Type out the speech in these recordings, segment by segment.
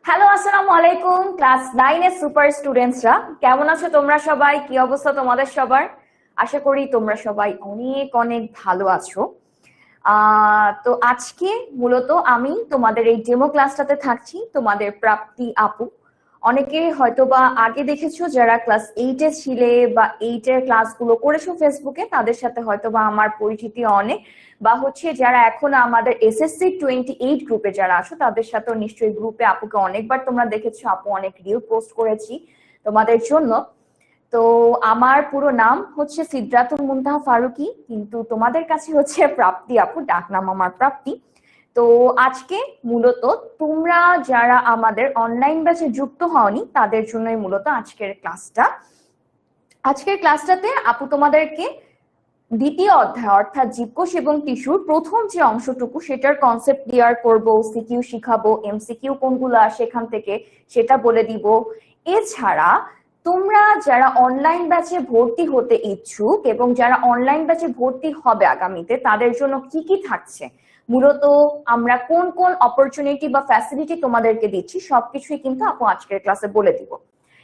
Hello, আসসালামু আলাইকুম class 9 এর সুপার স্টুডেন্টসরা। কেমন আছো তোমরা সবাই? কি অবস্থা তোমাদের সবার? আশা করি তোমরা সবাই অনেক অনেক ভালো আছো। তো আজকে মূলত আমি তোমাদের এই ডেমো ক্লাসটাতে থাকছি, তোমাদের প্রাপ্তি আপু। অনেকে হয়তোবা আগে দেখেছো যারা ক্লাস 8 এ ছিলে বা 8 এর ক্লাসগুলো করেছো ফেসবুকে, তাদের সাথে হয়তোবা আমার পরিচিতি অনেক, বা হচ্ছে যারা এখন আমাদের এসএসসি 28 গ্রুপে যারা আছো তাদের সাথেও নিশ্চয়ই গ্রুপে আপুকে অনেকবার তোমরা দেখেছো। আপু অনেক রিল পোস্ট করেছি তোমাদের জন্য। তো আমার পুরো নাম হচ্ছে সিদরাতুল মুনতাহা ফারুকী, কিন্তু তোমাদের কাছে হচ্ছে প্রাপ্তি আপু, ডাকনাম আমার প্রাপ্তি। তো আজকে মূলত তোমরা যারা আমাদের অনলাইন ব্যাচে যুক্ত হওনি তাদের জন্যই মূলত আজকের ক্লাসটা। আজকের ক্লাসটাতে আপু তোমাদেরকে দ্বিতীয় অধ্যায় অর্থাৎ জীবকোষ এবং টিস্যুর প্রথম যে অংশটুকু সেটার কনসেপ্ট ক্লিয়ার করব, সিকিউ শিখাবো, এমসিকিউ কোনগুলো আসে এখান থেকে সেটা বলে দিব। এছাড়া তোমরা যারা অনলাইন ব্যাচে ভর্তি হতে ইচ্ছুক এবং যারা অনলাইন ব্যাচে ভর্তি হবে আগামীতে তাদের জন্য কি কি থাকছে, মূলত আমরা কোন কোন অপরচুনিটি বা ফ্যাসিলিটি তোমাদেরকে দিচ্ছি সবকিছুই কিন্তু আপু আজকের ক্লাসে বলে দিব।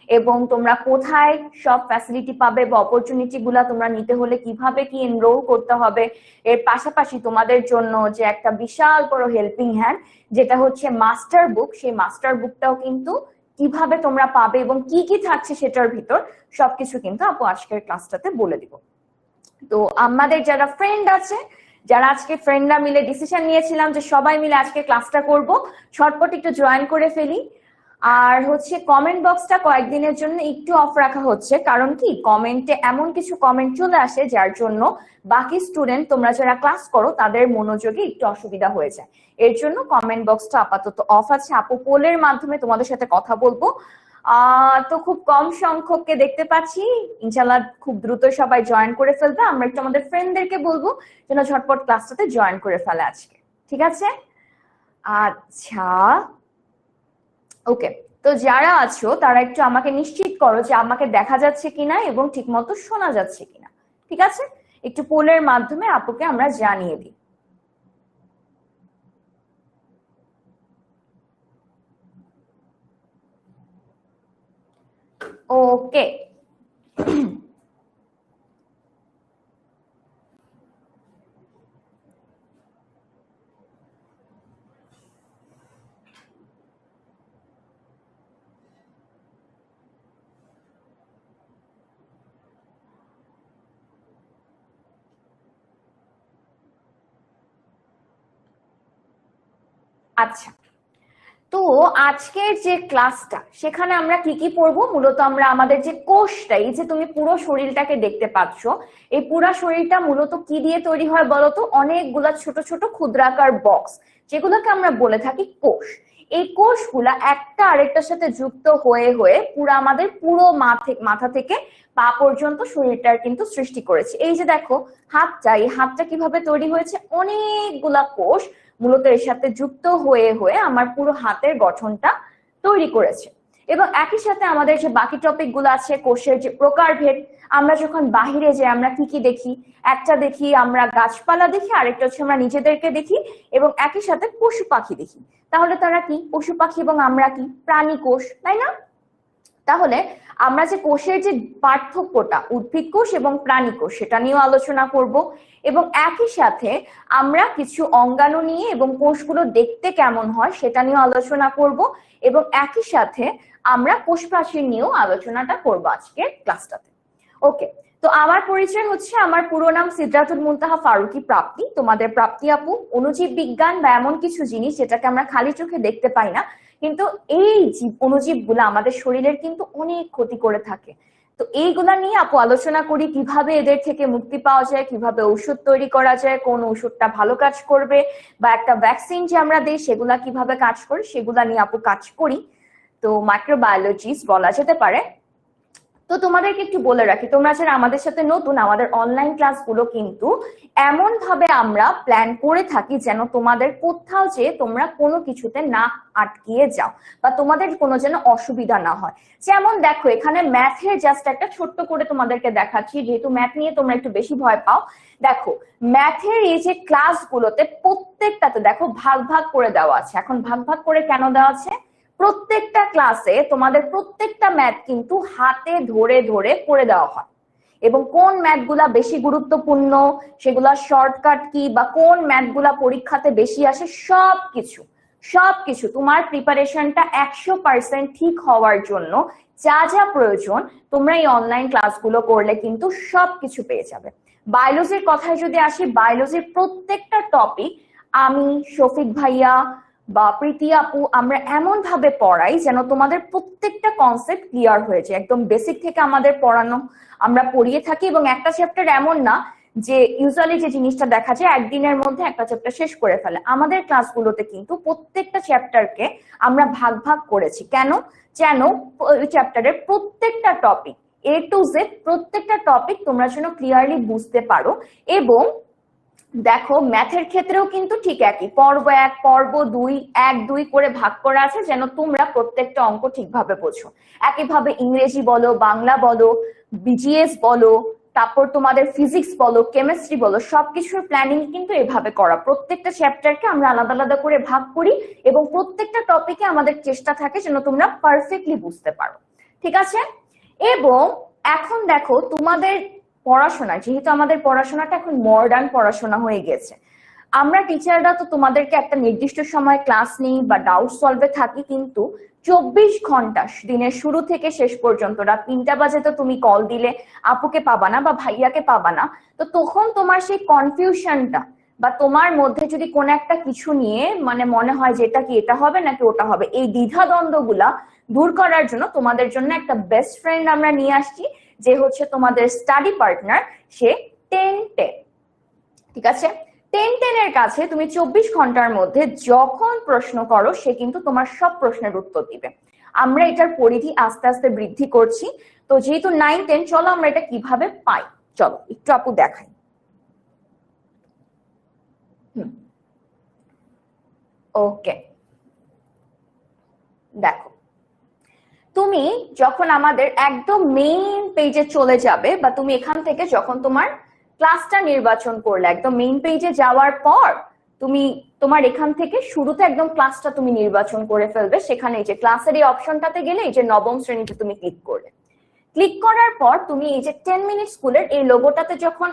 এবং তোমরা কোথায় সব ফ্যাসিলিটি পাবে বা অপরচুনিটি গুলা তোমরা নিতে হলে কিভাবে কি এনরোল করতে হবে, এর পাশাপাশি তোমাদের জন্য যে একটা বিশাল বড় হেল্পিং হ্যান্ড যেটা হচ্ছে মাস্টার বুক, সেই মাস্টার বুকটাও কিন্তু কিভাবে তোমরা পাবে এবং কি কি থাকছে সেটার ভিতর সবকিছু কিন্তু আপু আজকের ক্লাসটাতে বলে দিব। তো আমাদের যারা ফ্রেন্ড আছে, যারা আজকে ফ্রেন্ডরা মিলে ডিসিশন নিয়েছিলাম যে সবাই মিলে আজকে ক্লাসটা করব, ঝটপট একটু জয়েন করে ফেলি। আর হচ্ছে কমেন্ট বক্সটা কয়েকদিনের জন্য একটু অফ রাখা হচ্ছে, কারণ কি কমেন্টে এমন কিছু কমেন্ট চলে আসে যার জন্য বাকি স্টুডেন্ট তোমরা যারা ক্লাস করো তাদের মনোযোগে একটু অসুবিধা হয়ে যায়। এর জন্য কমেন্ট বক্সটা আপাতত অফ আছে। আপু পোলের মাধ্যমে তোমাদের সাথে কথা বলবো। তো খুব কম সংখ্যককে দেখতে পাচ্ছি, ইনশাল্লাহ খুব দ্রুত সবাই জয়েন করে ফেলবে। আমরা একটু আমাদের ফ্রেন্ডদেরকে বলবো যেন ঝটপট ক্লাসটাতে জয়েন করে ফেলে আজকে, ঠিক আছে? আচ্ছা, ওকে। তো যারা আছো তারা একটু আমাকে নিশ্চিত করো যে আমাকে দেখা যাচ্ছে কিনা এবং ঠিক মতো শোনা যাচ্ছে কিনা, ঠিক আছে? একটু পোলের মাধ্যমে আপুকে আমরা জানিয়ে দিই। ওকে। আচ্ছা, তো আজকের যে ক্লাসটা সেখানে আমরা কি কি পড়বো, মূলত আমরা আমাদের যে কোষটা, এই যে তুমি পুরো শরীরটাকে দেখতে পাচ্ছ, এই পুরো শরীরটা মূলত কি দিয়ে তৈরি হয় বলতো? অনেকগুলা ছোট ছোট ক্ষুদ্রাকার বক্স, যেগুলোকে আমরা বলে থাকি কোষ। এই কোষগুলা একটা আরেকটার সাথে যুক্ত হয়ে হয়ে পুরো আমাদের পুরো মাথা থেকে পা পর্যন্ত শরীরটার কিন্তু সৃষ্টি করেছে। এই যে দেখো হাতটা, এই হাতটা কিভাবে তৈরি হয়েছে? অনেকগুলা কোষ মূলত এর সাথে যুক্ত হয়ে হয়ে আমার পুরো হাতের গঠনটা তৈরি করেছে। এবং একই সাথে আমাদের যে বাকি টপিক গুলো আছে, কোষের যে প্রকারভেদ, আমরা যখন বাহিরে যাই আমরা কি কি দেখি? একটা দেখি আমরা গাছপালা দেখি, আরেকটা হচ্ছে আমরা নিজেদেরকে দেখি, এবং একই সাথে পশু পাখি দেখি। তাহলে তারা কি? পশু পাখি এবং আমরা কি? প্রাণী কোষ, তাই না? তাহলে আমরা যে কোষের যে পার্থক্যটা, উদ্ভিদ কোষ এবং প্রাণী কোষ, সেটা নিয়েও আলোচনা করব। এবং একই সাথে আমরা কিছু অঙ্গাণু নিয়ে এবং কোষগুলো দেখতে কেমন হয় সেটা নিয়েও আলোচনা করব। এবং একই সাথে আমরা কোষ প্রাচীর নিয়েও আলোচনাটা করব আজকের ক্লাসটাতে। ওকে। তো আমার পরিচয় হচ্ছে, আমার পুরো নাম সিদরাতুল মুনতাহা ফারুকী প্রাপ্তি, তোমাদের প্রাপ্তি আপু। অণুজীব বিজ্ঞান বা এমন কিছু জিনিস যেটাকে আমরা খালি চোখে দেখতে পাই না, কিন্তু এই অণুজীব গুলা আমাদের শরীরের কিন্তু অনেক ক্ষতি করে থাকে। তো এইগুলা নিয়ে আপু আলোচনা করি, কিভাবে এদের থেকে মুক্তি পাওয়া যায়, কিভাবে ওষুধ তৈরি করা যায়, কোন ওষুধটা ভালো কাজ করবে, বা একটা ভ্যাকসিন যে আমরা দিই সেগুলা কিভাবে কাজ করে সেগুলা নিয়ে আপু কাজ করি। তো মাইক্রোবায়োলজিস্ট বলা যেতে পারে। তো তোমাদেরকে একটু বলে রাখি, তোমরা যারা আমাদের সাথে নতুন, আমাদের অনলাইন ক্লাসগুলো কিন্তু এমন ভাবে আমরা প্ল্যান করে থাকি যেন তোমাদের কোথাও যে তোমরা কোনো কিছুতে না আটকিয়ে যাও বা তোমাদের কোনো যেন অসুবিধা না হয়। যেমন দেখো এখানে ম্যাথের জাস্ট একটা ছোট্ট করে তোমাদেরকে দেখাচ্ছি, যেহেতু ম্যাথ নিয়ে তোমরা একটু বেশি ভয় পাও। দেখো ম্যাথের এই যে ক্লাসগুলোতে প্রত্যেকটাতে দেখো ভাগ ভাগ করে দেওয়া আছে। এখন ভাগ ভাগ করে কেন দেওয়া আছে? প্রত্যেকটা ক্লাসে তোমাদের প্রত্যেকটা ম্যাথ কিন্তু হাতে ধরে ধরে করে দেওয়া হয়, এবং কোন ম্যাথগুলা বেশি গুরুত্বপূর্ণ, সেগুলা শর্টকাট কি, বা কোন ম্যাথগুলা পরীক্ষাতে বেশি আসে, সবকিছু সবকিছু তোমার প্রিপারেশনটা 100% ঠিক হওয়ার জন্য যা যা প্রয়োজন তোমরা এই অনলাইন ক্লাসগুলো করলে কিন্তু সবকিছু পেয়ে যাবে। বায়োলজির কথায় যদি আসি, বায়োলজির প্রত্যেকটা টপিক আমি, শফিক ভাইয়া বা প্রীতি আপু আমরা এমন ভাবে পড়াই যেন তোমাদের প্রত্যেকটা কনসেপ্ট ক্লিয়ার হয়ে যায়। একদম বেসিক থেকে আমাদের পড়ানো আমরা পড়িয়ে থাকি, এবং একটা চ্যাপ্টার এমন না যে ইউজুয়ালি যে জিনিসটা দেখা যায় একদিনের মধ্যে একটা চ্যাপ্টার শেষ করে ফেলে। আমাদের ক্লাসগুলোতে কিন্তু প্রত্যেকটা চ্যাপ্টারকে আমরা ভাগ ভাগ করেছি। কেন? যেন ওই চ্যাপ্টারের প্রত্যেকটা টপিক A to Z প্রত্যেকটা টপিক তোমরা যেন ক্লিয়ারলি বুঝতে পারো। এবং দেখো ম্যাথের ক্ষেত্রেও কিন্তু ঠিক একই, পর্ব 1 পর্ব 2 1 2 করে ভাগ করা আছে যেন তোমরা প্রত্যেকটা অঙ্ক ঠিকভাবে বোঝো। একইভাবে ইংরেজি বলো, বাংলা বলো, বিজিএস বলো, তারপর তোমাদের ফিজিক্স বলো, কেমিস্ট্রি বলো, সবকিছুর প্ল্যানিং কিন্তু এভাবে করা। প্রত্যেকটা চ্যাপ্টারকে আমরা আলাদা আলাদা করে ভাগ করি এবং প্রত্যেকটা টপিকে আমাদের চেষ্টা থাকে যেন তোমরা পারফেক্টলি বুঝতে পারো। ঠিক আছে? এবং এখন দেখো তোমাদের পড়াশোনা, যেহেতু আমাদের পড়াশোনাটা এখন মডার্ন পড়াশোনা হয়ে গেছে, আমরা টিচাররা তো তোমাদেরকে একটা নির্দিষ্ট সময় ক্লাস নিই বা ডাউট সলভে থাকি, কিন্তু 24 ঘন্টা দিনের শুরু থেকে শেষ পর্যন্ত রাত 3টা বাজে তো তুমি কল দিলে আপুকে পাবা না বা ভাইয়াকে পাবা না। তো তখন তোমার সেই কনফিউশনটা বা তোমার মধ্যে যদি কোন একটা কিছু নিয়ে মানে মনে হয় যে এটা কি এটা হবে নাকি ওটা হবে, এই দ্বিধা দ্বন্দ্বগুলা দূর করার জন্য তোমাদের জন্য একটা বেস্ট ফ্রেন্ড আমরা নিয়ে আসছি, যে হচ্ছে তোমাদের স্টাডি পার্টনার, সে 10-10। ঠিক আছে? 10-10 এর কাছে তুমি 24 ঘন্টার মধ্যে যখন প্রশ্ন করো সে কিন্তু তোমার সব প্রশ্নের উত্তর দিবে। আমরা এটার পরিধি আস্তে আস্তে বৃদ্ধি করছি। তো যেহেতু 9-10, চলো আমরা এটা কিভাবে পাই, চলো একটু আপু দেখাই। ওকে, দেখো তুমি যখন আমাদের একদম মেইন পেজে চলে যাবে, বা তুমি এখান থেকে যখন তোমার ক্লাসটা নির্বাচন করলে একদম মেইন পেজে যাওয়ার পর তুমি তোমার এখান থেকে শুরুতে একদম ক্লাসটা তুমি নির্বাচন করে ফেলবে। সেখানে এই যে ক্লাসের এই অপশনটাতে গেলে এই যে নবম শ্রেণীতে তুমি ক্লিক করলে, ক্লিক করার পর তুমি এই যে 10 মিনিট স্কুলের এই লোগোটাতে যখন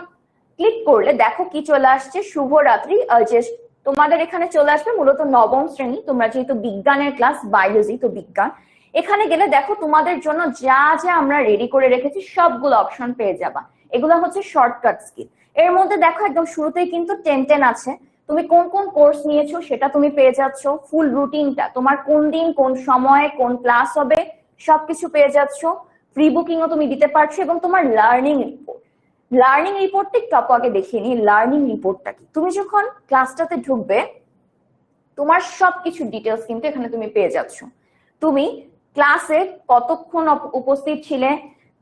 ক্লিক করলে দেখো কি চলে আসছে, শুভরাত্রি। যে তোমাদের এখানে চলে আসবে মূলত নবম শ্রেণী, তোমরা যেহেতু বিজ্ঞানের ক্লাস, বায়োলজি তো বিজ্ঞান। এখানে গেলে দেখো তোমাদের জন্য যা যা আমরা রেডি করে রেখেছি সবগুলো অপশন পেয়ে যাবা। এগুলো হচ্ছে শর্টকাট স্কিল। এর মধ্যে দেখো একদম শুরুতেই কিন্তু 10-10 আছে, তুমি কোন কোন কোর্স নিয়েছো সেটা তুমি পেয়ে যাচ্ছ, ফুল রুটিনটা তোমার কোন দিন কোন সময়ে কোন ক্লাস হবে সবকিছু পেয়ে যাচ্ছ, প্রি বুকিংও তুমি দিতে পারছো, এবং তোমার লার্নিং রিপোর্ট। লার্নিং রিপোর্টটা একটু আগে দেখিয়ে নিই। লার্নিং রিপোর্টটা কি, তুমি যখন ক্লাসটাতে ঢুকবে তোমার সবকিছু ডিটেলস কিন্তু এখানে তুমি পেয়ে যাচ্ছ। তুমি ক্লাসে কতক্ষণ উপস্থিত ছিলে,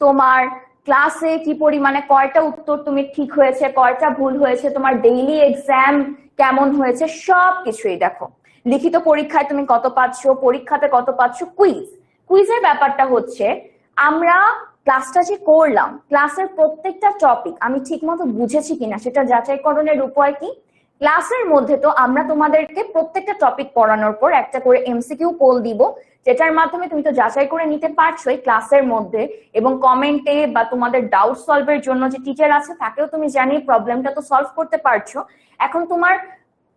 তোমার ক্লাসে কি পরিমাণে কয়টা উত্তর তুমি ঠিক হয়েছে, কয়টা ভুল হয়েছে, তোমার ডেইলি এক্সাম কেমন হয়েছে, সবকিছুই দেখো। লিখিত পরীক্ষায় তুমি কত পাচ্ছ, পরীক্ষাতে কত পাচ্ছ, কুইজের ব্যাপারটা হচ্ছে আমরা ক্লাসটা যে করলাম, ক্লাসের প্রত্যেকটা টপিক আমি ঠিক মতো বুঝেছি কিনা সেটা যাচাইকরণের উপায় কি, ক্লাসের মধ্যে তো আমরা তোমাদেরকে প্রত্যেকটা টপিক পড়ানোর পর একটা করে এমসিকিউ পোল দিব, যেটার মাধ্যমে তুমি তো যাচাই করে নিতে পারছোই ক্লাসের মধ্যে, এবং কমেন্টে বা তোমাদের ডাউট সলভের জন্য যে টিচার আছে তাকেও তুমি জানিয়ে প্রবলেমটা তো সলভ করতে পারছো। এখন তোমার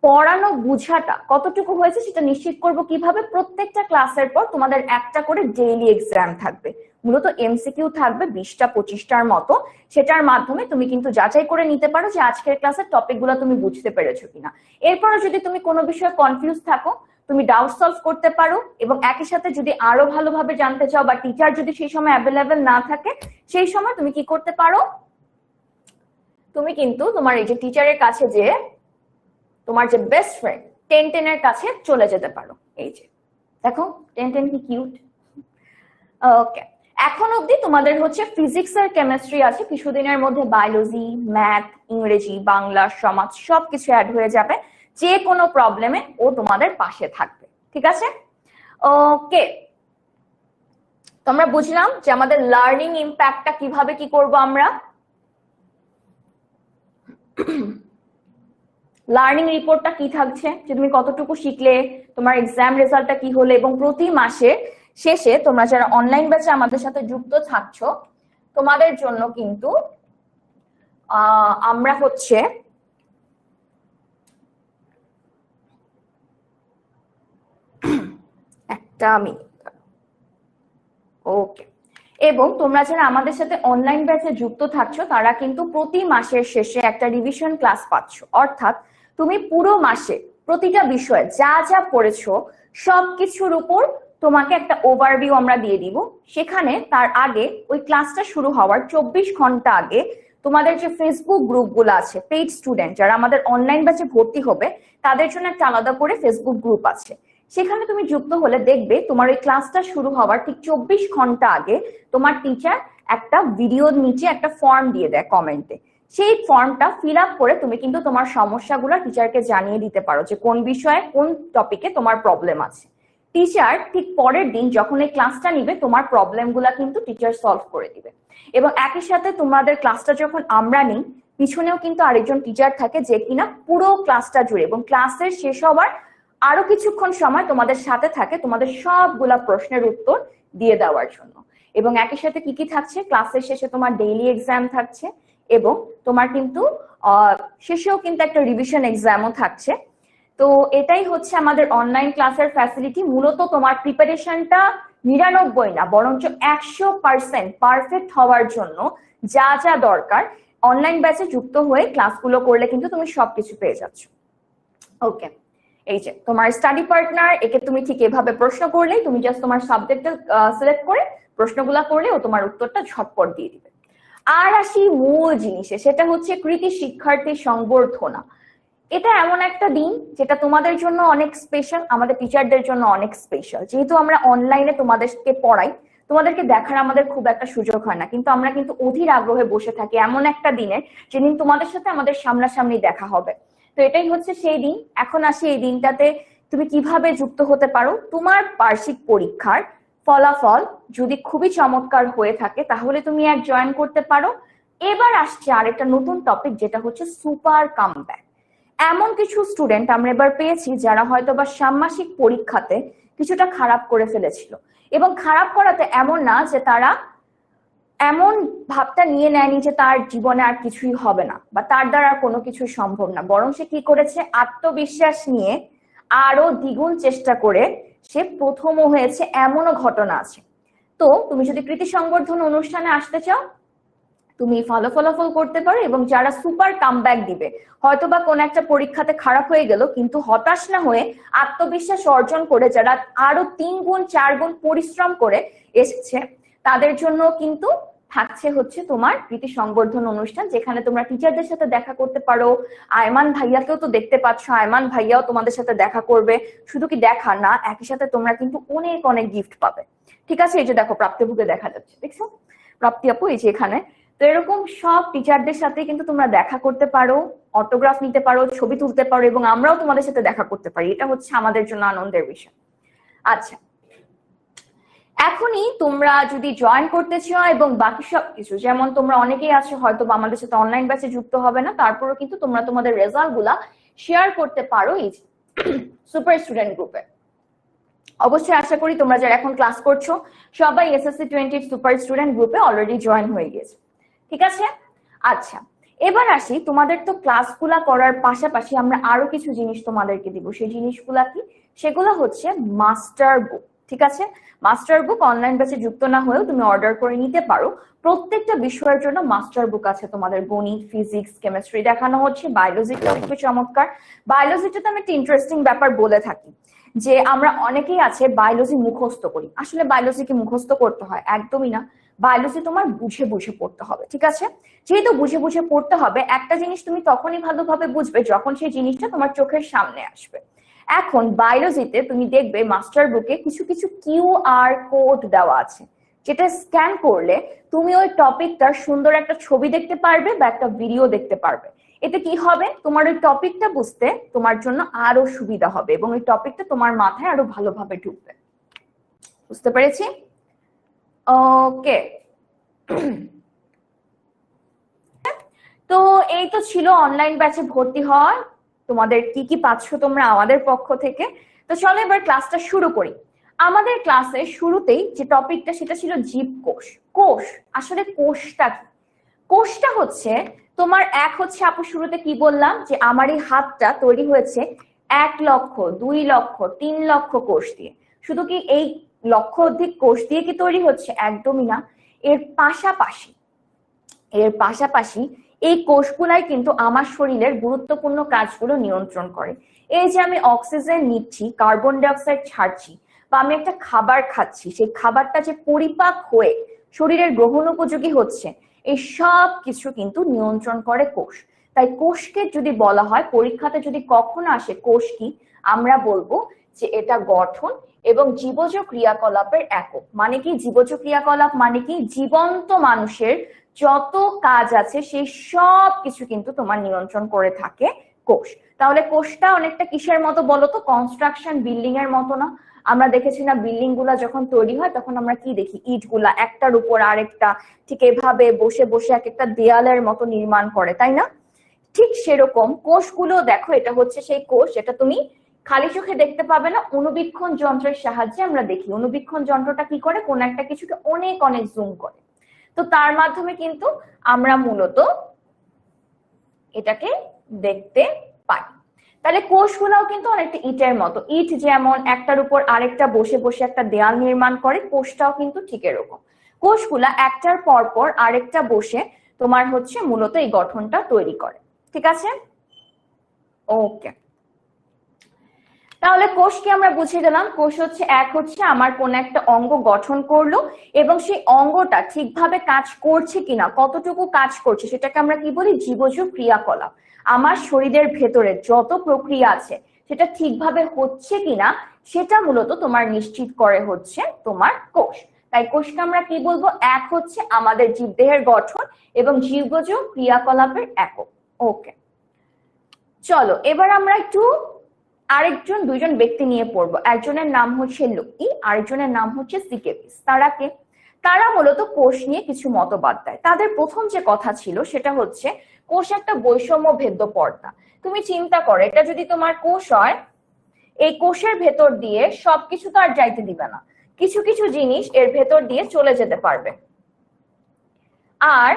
পড়ানো বুঝাটা কতটুকু হয়েছে সেটা নিশ্চিত করব কিভাবে, প্রত্যেকটা ক্লাসের পর তোমাদের একটা করে ডেইলি এক্সাম থাকবে, মূলত এমসিকিউ থাকবে 20টা 25টার মতো। সেটার মাধ্যমে তুমি কিন্তু যাচাই করে নিতে পারো যে আজকের ক্লাসের টপিকগুলো তুমি বুঝতে পেরেছো কিনা। এরপরে যদি তুমি কোনো বিষয়ে কনফিউজ থাকো তুমি ডাউট সলভ করতে পারো, এবং একই সাথে যদি আরো ভালোভাবে জানতে চাও বা টিচার যদি সেই সময় অ্যাভেলেবেল না থাকে সেই সময় তুমি কি করতে পারো, তুমি কিন্তু তোমার এই যে টিচারের কাছে যে তোমার যে বেস্ট ফ্রেন্ড 10-10 এর কাছে চলে যেতে পারো। এই যে দেখো 10-10 কি কিউট। ওকে, এখন অবধি তোমাদের হচ্ছে ফিজিক্স আর কেমিস্ট্রি আছে, কিছুদিনের মধ্যে বায়োলজি, ম্যাথ, ইংরেজি, বাংলা, সমাজ সবকিছু অ্যাড হয়ে যাবে। যে কোনো প্রবলেমে ও তোমাদের পাশে থাকবে। ঠিক আছে? ওকে, তোমরা বুঝলাম যে আমাদের লার্নিং ইম্প্যাক্টটা কিভাবে কি করব আমরা। লার্নিং রিপোর্টটা কি থাকছে, যে তুমি কতটুকু শিখলে, তোমার এক্সাম রেজাল্টটা কি হলো, এবং প্রতি মাসে শেষে তোমরা যারা অনলাইন ব্যাচে আমাদের সাথে যুক্ত থাকছো তোমাদের জন্য কিন্তু আমরা হচ্ছে একটা মিনিট, ওকে, এবং তোমরা যারা আমাদের সাথে অনলাইন ব্যাচে যুক্ত থাকছো তারা কিন্তু প্রতি মাসের শেষে একটা রিভিশন ক্লাস পাচ্ছ। অর্থাৎ তুমি পুরো মাসে প্রতিটা বিষয়ে যা যা পড়েছো সবকিছুর উপর তোমাকে একটা ওভারভিউ আমরা দিয়ে দিব। সেখানে তার আগে ওই ক্লাসটা শুরু হওয়ার 24 ঘন্টা আগে তোমাদের যে ফেসবুক গ্রুপগুলো আছে, পেইড স্টুডেন্ট যারা আমাদের অনলাইন ব্যাচে ভর্তি হবে তাদের জন্য একটা আলাদা করে ফেসবুক গ্রুপ আছে। সেখানে তুমি যুক্ত হলে দেখবে তোমার ওই ক্লাসটা শুরু হওয়ার ঠিক 24 ঘন্টা আগে তোমার টিচার একটা ভিডিওর নিচে একটা ফর্ম দিয়ে দেয় কমেন্টে। সেই ফর্মটা ফিল আপ করে তুমি কিন্তু তোমার সমস্যাগুলো টিচারকে জানিয়ে দিতে পারো যে কোন বিষয়ে কোন টপিকে তোমার প্রবলেম আছে। টিচার ঠিক পরের দিন যখন এই ক্লাসটা নিবে তোমার প্রবলেমগুলো কিন্তু টিচার সলভ করে দিবে। এবং একই সাথে তোমাদের ক্লাসটা যখন আমরা নিই পিছনেও কিন্তু আরেকজন টিচার থাকে যে কিনা পুরো ক্লাসটা জুড়ে এবং ক্লাসের শেষ হওয়ার আরো কিছুক্ষণ সময় তোমাদের সাথে থাকে তোমাদের সবগুলা প্রশ্নের উত্তর দিয়ে দেওয়ার জন্য। এবং একই সাথে কি কি থাকছে, ক্লাসের শেষে তোমার ডেইলি এক্সাম থাকছে এবং তোমার কিন্তু শেষেও কিন্তু একটা রিভিশন এক্সামও থাকছে। তো এটাই হচ্ছে আমাদের অনলাইন ক্লাসের ফ্যাসিলিটি। মূলত তোমার প্রিপারেশনটা 99 না বরঞ্চ 100% পারফেক্ট হওয়ার জন্য যা যা দরকার অনলাইন ব্যাচে যুক্ত হয়ে ক্লাসগুলো করলে কিন্তু তুমি সবকিছু পেয়ে যাচ্ছ। ওকে, এই যে তোমার স্টাডি পার্টনার, একে তুমি ঠিক এভাবে প্রশ্ন করলেই তুমি জাস্ট তোমার সাবজেক্টটা সিলেক্ট করে প্রশ্নগুলা করলে ও তোমার উত্তরটা ঝটপট দিয়ে দিবে। আর আসি মূল জিনিসে, সেটা হচ্ছে কৃতি শিক্ষার্থী সংবর্ধনা। এটা এমন একটা দিন যেটা তোমাদের জন্য অনেক স্পেশাল, আমাদের টিচারদের জন্য অনেক স্পেশাল। যেহেতু আমরা অনলাইনে তোমাদেরকে পড়াই, তোমাদেরকে দেখার আমাদের খুব একটা সুযোগ হয় না, কিন্তু আমরা কিন্তু অধীর আগ্রহে বসে থাকি এমন একটা দিনে যেদিন তোমাদের সাথে আমাদের সামনাসামনি দেখা হবে। তো এটাই হচ্ছে সেই দিন। এখন আসি এই দিনটাতে তুমি কিভাবে যুক্ত হতে পারো। তোমার বার্ষিক পরীক্ষার ফলাফল যদি খুবই চমৎকার হয়ে থাকে তাহলে তুমি জয়েন করতে পারো। এবার আসছে আরেকটা নতুন টপিক, যেটা হচ্ছে সুপার কামব্যাক। এমন কিছু স্টুডেন্ট আমরা এবার পেয়েছি যারা হয়তো বা ষান্মাসিক পরীক্ষাতে কিছুটা খারাপ করে ফেলেছিল, এবং খারাপ করাতে এমন না যে তারা এমন ভাবটা নিয়ে নেয়নি যে তার জীবনে আর কিছুই হবে না বা তার দ্বারা আর কোনো কিছুই সম্ভব না, বরং সে কি করেছে, আত্মবিশ্বাস নিয়ে আরো দ্বিগুণ চেষ্টা করে সে প্রথমও হয়েছে, এমনও ঘটনা আছে। তো তুমি যদি কৃতি সংবর্ধনা অনুষ্ঠানে আসতে চাও তুমি ভালো ফলাফল করতে পারো, এবং যারা সুপার কামব্যাক দিবে, হয়তো বা কোন একটা পরীক্ষাতে খারাপ হয়ে গেল কিন্তু হতাশ না হয়ে আত্মবিশ্বাস অর্জন করে যারা আরো 3 গুণ 4 গুণ পরিশ্রম করে এসেছে, তাদের জন্য কিন্তু থাকছে হচ্ছে তোমার কৃতি সংবর্ধনা অনুষ্ঠান, যেখানে তোমরা টিচারদের সাথে দেখা করতে পারো। আয়মান ভাইয়াকেও তো দেখতে পাচ্ছ, আয়মান ভাইয়াও তোমাদের সাথে দেখা করবে। শুধু কি দেখা না, একই সাথে তোমরা কিন্তু অনেক অনেক গিফট পাবে। ঠিক আছে, এই যে দেখো প্রাপ্তি বুকে দেখা যাচ্ছে, দেখছো প্রাপ্তি আপু এই যে এখানে। তো এরকম সব টিচারদের সাথে কিন্তু তোমরা দেখা করতে পারো, অটোগ্রাফ নিতে পারো, ছবি তুলতে পারো, এবং আমরাও তোমাদের সাথে দেখা করতে পারি। এটা হচ্ছে আমাদের জন্য আনন্দের বিষয়। আচ্ছা, এখনই তোমরা যদি জয়েন করতে চাও এবং বাকি সবকিছু, যেমন তোমরা অনেকেই আছো হয়তো বা আমাদের সাথে অনলাইন ব্যাচে যুক্ত হবে না, তারপরেও কিন্তু তোমরা তোমাদের রেজাল্ট গুলা শেয়ার করতে পারো এই সুপার স্টুডেন্ট গ্রুপে। অবশ্যই আশা করি তোমরা যারা এখন ক্লাস করছো সবাই এসএসসি 20 সুপার স্টুডেন্ট গ্রুপে অলরেডি জয়েন হয়ে গেছে। ঠিক আছে, আচ্ছা এবার আসি, তোমাদের তো ক্লাসগুলা করার পাশাপাশি আমরা আরো কিছু জিনিস তোমাদেরকে দিব। সেই জিনিসগুলা কি, সেগুলো হচ্ছে মাস্টার বুক। ঠিক আছে, মাস্টার বুক অনলাইন ব্যাচে যুক্ত না হয়েও তুমি অর্ডার করে নিতে পারো। প্রত্যেকটা বিষয়ের জন্য মাস্টার বুক আছে তোমাদের। গণিত, ফিজিক্স, কেমিস্ট্রি দেখানো হচ্ছে, বায়োলজিটা খুবই চমৎকার। বায়োলজিটাতে আমি একটা ইন্টারেস্টিং ব্যাপার বলে থাকি যে আমরা অনেকেই আছে বায়োলজি মুখস্থ করি। আসলে বায়োলজি কি মুখস্থ করতে হয়? একদমই না। বায়োলজি তোমার বুঝে বুঝে পড়তে হবে। ঠিক আছে, যেহেতু বুঝে বুঝে পড়তে হবে, একটা জিনিস তুমি তখনই ভালোভাবে বুঝবে যখন সেই জিনিসটা তোমার চোখের সামনে আসবে। এখন বায়োলজিতে তুমি দেখবে মাস্টার বুকে কিছু কিছু কিউআর কোড দেওয়া আছে, যেটা স্ক্যান করলে তুমি ওই টপিকটার সুন্দর একটা ছবি দেখতে পারবে বা একটা ভিডিও দেখতে পারবে। এতে কি হবে, তোমার ওই টপিকটা বুঝতে তোমার জন্য আরো সুবিধা হবে এবং ওই টপিকটা তোমার মাথায় আরো ভালোভাবে ঢুকবে। বুঝতে পেরেছি? ওকে, তো এই তো ছিল অনলাইন ব্যাচে ভর্তি হওয়ার তোমাদের কি কি পাচ্ছ তোমরা আমাদের পক্ষ থেকে। তো চলো এবার ক্লাসটা শুরু করি। আমাদের ক্লাসের শুরুতেই যে টপিকটা সেটা ছিল জীবকোষ। কোষ, আসলে কোষটা কি? কোষটা হচ্ছে তোমার হচ্ছে আপু শুরুতে কি বললাম যে আমার এই হাতটা তৈরি হয়েছে 1 লক্ষ 2 লক্ষ 3 লক্ষ কোষ দিয়ে। শুধু কি এই লক্ষ অধিক কোষ দিয়ে কি তৈরি হচ্ছে? একদমই না। এর পাশাপাশি এই কোষগুলাই কিন্তু আমার শরীরের গুরুত্বপূর্ণ কাজগুলো নিয়ন্ত্রণ করে। এই যে আমি অক্সিজেন নিচ্ছি, কার্বন ডাই অক্সাইড ছাড়ছি, বা আমি একটা খাবার খাচ্ছি, সেই খাবারটা যে পরিপাক হয়ে শরীরের গ্রহণ উপযোগী হচ্ছে, এই সব কিছু কিন্তু নিয়ন্ত্রণ করে কোষ। তাই কোষকে যদি বলা হয়, পরীক্ষাতে যদি কখনো আসে কোষ কি, আমরা বলবো যে এটা গঠন এবং জীবজ ক্রিয়াকলাপের একক। মানে কি জীবজ ক্রিয়াকলাপ? মানে কি জীবন্ত মানুষের যত কাজ আছে সেই সব কিছু কিন্তু তোমার নিয়ন্ত্রণ করে থাকে কোষ। তাহলে কোষটা অনেকটা কিসের মতো বলো তো? কনস্ট্রাকশন, বিল্ডিং এর মতো না? আমরা দেখেছি না বিল্ডিং গুলা যখন তৈরি হয় তখন আমরা কি দেখি? ইট গুলা একটার উপর আরেকটা ঠিক এভাবে বসে বসে এক একটা দেয়ালের মতো নির্মাণ করে, তাই না? ঠিক সেরকম কোষগুলো দেখো, এটা হচ্ছে সেই কোষ, এটা তুমি খালি চোখে দেখতে পাবে না, অণুবীক্ষণ যন্ত্রের সাহায্যে আমরা দেখি। অণুবীক্ষণ যন্ত্রটা কি করে? কোন একটা কিছুকে অনেক অনেক জুম করে। তো তার মাধ্যমে কিন্তু আমরা মূলত এটাকে দেখতে পাই। তাহলে কোষগুলাও কিন্তু অনেকটা ইটের মতো। ইট যেমন একটার উপর আরেকটা বসে বসে একটা দেয়াল নির্মাণ করে, কোষটাও কিন্তু ঠিক এরকম। কোষগুলা একটার পর পর আরেকটা বসে তোমার হচ্ছে মূলত এই গঠনটা তৈরি করে। ঠিক আছে? ওকে, তাহলে কোষকে আমরা বুঝিয়ে দিলাম। কোষ হচ্ছে আমার কোন একটা অঙ্গ গঠন করলো এবং সেই অঙ্গটা ঠিকভাবে কাজ করছে কিনা, কতটুকু কাজ করছে, সেটাকে আমরা কি বলি? জীবজ ক্রিয়াকলাপ। আমার শরীরের ভেতরে যত প্রক্রিয়া আছে সেটা ঠিকভাবে হচ্ছে কিনা সেটা মূলত তোমার নিশ্চিত করে হচ্ছে তোমার কোষ। তাই কোষকে আমরা কি বলবো? হচ্ছে আমাদের জীবদেহের গঠন এবং জীবজ ক্রিয়াকলাপের একক। ওকে, চলো এবার আমরা একটু দুইজন ব্যক্তি নিয়ে পড়বো। একজনের নাম হচ্ছে লোকি, আরেকজনের নাম হচ্ছে সিকেভিস। তারা কে? তারা মূলত কোষ নিয়ে কিছু মতবাদ দেয়। তাদের প্রথম যে কথা ছিল সেটা হচ্ছে কোষ একটা বৈষম্য ভেদ্য পর্দা। তুমি চিন্তা করো, এটা যদি তোমার কোষ হয়, এই কোষের ভেতর দিয়ে সবকিছু তো আর যাইতে দিবে না, কিছু কিছু জিনিস এর ভেতর দিয়ে চলে যেতে পারবে, আর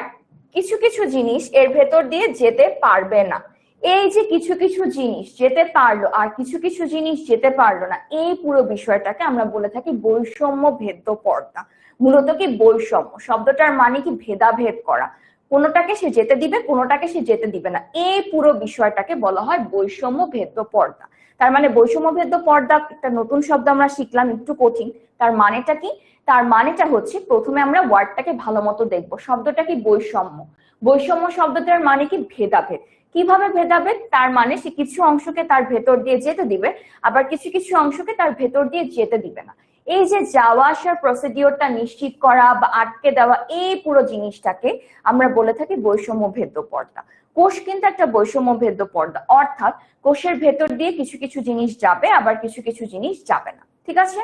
কিছু কিছু জিনিস এর ভেতর দিয়ে যেতে পারবে না। এই যে কিছু কিছু জিনিস যেতে পারলো আর কিছু কিছু জিনিস যেতে পারলো না, এই পুরো বিষয়টাকে আমরা বলে থাকি বৈষম্য ভেদ্য পর্দা। মূলত কি বৈষম্য শব্দটার মানে কি? ভেদাভেদ করা। কোনোটাকে সে যেতে দিবে, কোনোটাকে সে যেতে দিবে না, এই পুরো বিষয়টাকে বলা হয় বৈষম্য ভেদ্য পর্দা। তার মানে বৈষম্য ভেদ্য পর্দা একটা নতুন শব্দ আমরা শিখলাম, একটু কঠিন। তার মানেটা কি? তার মানেটা হচ্ছে, প্রথমে আমরা ওয়ার্ডটাকে ভালো মতো দেখবো। শব্দটা কি? বৈষম্য। বৈষম্য শব্দটার মানে কি? ভেদাভেদ। কিভাবে ভেদাভেদ? তার মানে সে কিছু অংশকে তার ভেতর দিয়ে যেতে দিবে, আবার কিছু কিছু অংশকে তার ভেতর দিয়ে যেতে দিবে না। এই যে যাওয়া আসার প্রসিডিওরটা নিশ্চিত করা বা আটকে দেওয়া, এই পুরো জিনিসটাকে আমরা বলে থাকি বৈষম্য ভেদ্য পর্দা। কোষ কিন্তু একটা বৈষম্য ভেদ্য পর্দা, অর্থাৎ কোষের ভেতর দিয়ে কিছু কিছু জিনিস যাবে, আবার কিছু কিছু জিনিস যাবে না। ঠিক আছে,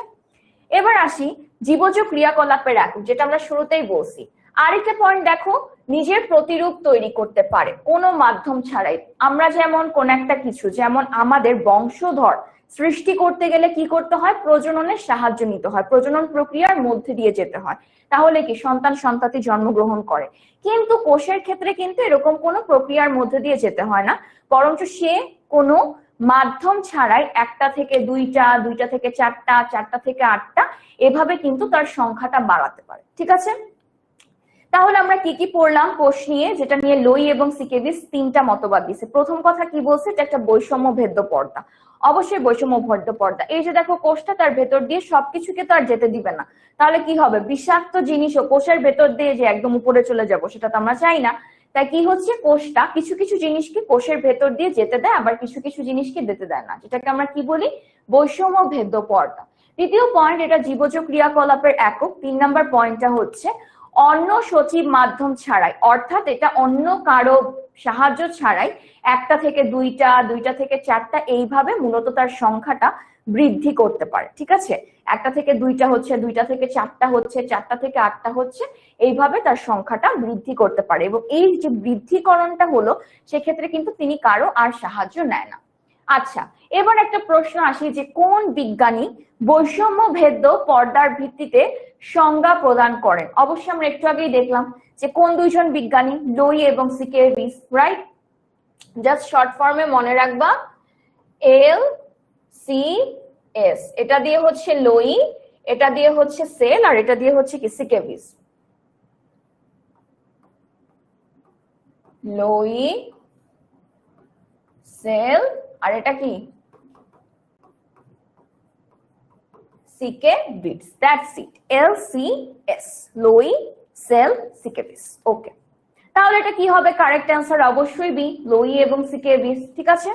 এবার আসি জীবজ ক্রিয়াকলাপের একক, যেটা আমরা শুরুতেই বলছি। আরেকটা পয়েন্ট দেখো, নিজের প্রতিরূপ তৈরি করতে পারে কোনো মাধ্যম ছাড়াই। আমরা যেমন কোন একটা কিছু, যেমন আমাদের বংশধর সৃষ্টি করতে গেলে কি করতে হয়? প্রজননের সাহায্য নিতে হয়, প্রজনন প্রক্রিয়ার মধ্যে দিয়ে যেতে হয়। তাহলে কি সন্তান সন্ততি জন্মগ্রহণ করে। কিন্তু কোষের ক্ষেত্রে কিন্তু এরকম কোনো প্রক্রিয়ার মধ্যে দিয়ে যেতে হয় না, বরঞ্চ সে কোনো মাধ্যম ছাড়াই একটা থেকে দুইটা, দুইটা থেকে চারটা, চারটা থেকে আটটা, এভাবে কিন্তু তার সংখ্যাটা বাড়াতে পারে। ঠিক আছে, তাহলে আমরা কি কি পড়লাম কোষ নিয়ে, যেটা নিয়ে লোই এবং সিকেভিস তিনটা মতবাদ দিছে। প্রথম কথা কি বলছে? এটা একটা বৈষম্য ভেদ্য পর্দা। অবশ্যই বৈষম্য ভেদ্য পর্দা। এই যে দেখো কোষটা, তার ভেতর দিয়ে সবকিছুকে তো আর যেতে দিবে না, তাহলে কি হবে? বিষাক্ত জিনিসও কোষের ভেতর দিয়ে যে একদম উপরে চলে যাবো, সেটা তো আমরা চাই না। তাই কি হচ্ছে? কোষটা কিছু কিছু জিনিসকে কোষের ভেতর দিয়ে যেতে দেয়, আবার কিছু কিছু জিনিসকে যেতে দেয় না, যেটাকে আমরা কি বলি? বৈষম্য ভেদ্য পর্দা। দ্বিতীয় পয়েন্ট, এটা জীবজ ক্রিয়াকলাপের একক। 3 নম্বর পয়েন্টটা হচ্ছে অন্য সজীব মাধ্যম ছাড়াই, অর্থাৎ এটা অন্য কারো সাহায্য ছাড়াই একটা থেকে দুইটা, দুইটা থেকে চারটা, এইভাবে মূলত তার সংখ্যাটা বৃদ্ধি করতে পারে। ঠিক আছে, একটা থেকে দুইটা হচ্ছে, দুইটা থেকে চারটা হচ্ছে, চারটা থেকে আটটা হচ্ছে, এইভাবে তার সংখ্যাটা বৃদ্ধি করতে পারে। এবং এই যে বৃদ্ধিকরণটা হলো, সেক্ষেত্রে কিন্তু তিনি কারো আর সাহায্য নেয় না। আচ্ছা, এবার একটা প্রশ্ন আসি যে কোন বিজ্ঞানী বৈষম্য ভেদ্য পর্দার ভিত্তিতে সংজ্ঞা প্রদান করেন? অবশ্যই আমরা একটু আগেই দেখলাম যে কোন দুইজন বিজ্ঞানী, লোই এবং সিকেভিস, রাইট? জাস্ট শর্ট ফর্মে মনে রাখবা এল সি এস, এটা দিয়ে হচ্ছে লোই, এটা দিয়ে হচ্ছে সেল, আর এটা দিয়ে হচ্ছে কি সিকেভিস। লোই, সেল, আর এটা কি সিকেভিস। দ্যাটস ইট, LCS, লোই, সেল, সিকেভিস। ওকে, তাহলে এটা কি হবে? কারেক্ট অ্যান্সার অবশ্যই বি, লোই এবং সিকেভিস। ঠিক আছে।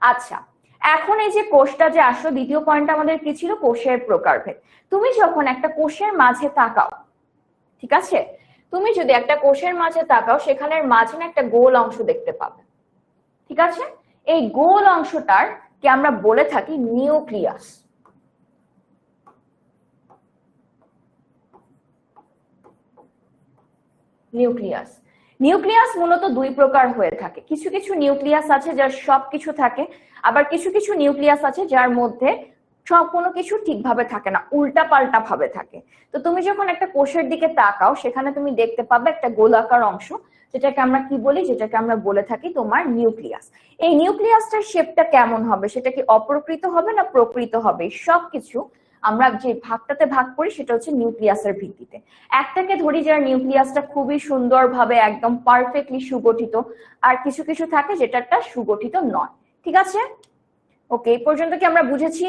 আচ্ছা, এখন এই যে কোষটা যে আসলো, দ্বিতীয় পয়েন্ট আমাদের কি ছিল? কোষের প্রকারভেদ। তুমি যখন একটা কোষের মাঝে তাকাও, ঠিক আছে, তুমি যদি একটা কোষের মাঝে তাকাও, সেখানের মাঝে না একটা গোল অংশ দেখতে পাবে। ঠিক আছে, এই গোল অংশটার কে আমরা বলে থাকি নিউক্লিয়াস। নিউক্লিয়াস, নিউক্লিয়াস মূলত দুই প্রকার হয়ে থাকে। কিছু কিছু নিউক্লিয়াস আছে যার সবকিছু থাকে, আবার কিছু কিছু নিউক্লিয়াস আছে যার মধ্যে সব কোনো কিছু ঠিকভাবে থাকে না, উল্টা পাল্টা ভাবে থাকে। তো তুমি যখন একটা কোষের দিকে তাকাও, সেখানে তুমি দেখতে পাবে একটা গোলাকার অংশ, যেটাকে আমরা কি বলি? যেটাকে আমরা বলে থাকি তোমার নিউক্লিয়াস। এই নিউক্লিয়াসটার শেপটা কেমন হবে? সেটা কি অপ্রকৃত হবে না প্রকৃত হবে? সবকিছু আমরা যে ভাগটাতে ভাগ করি সেটা হচ্ছে নিউক্লিয়াসের ভিত্তিতে। একটাকে ধরি যার নিউক্লিয়াসটা খুবই সুন্দরভাবে একদম পারফেক্টলি সুগঠিত, আর কিছু কিছু থাকে যেটাটা সুগঠিত নয়। ঠিক আছে, ওকে, এই পর্যন্ত কি আমরা বুঝেছি?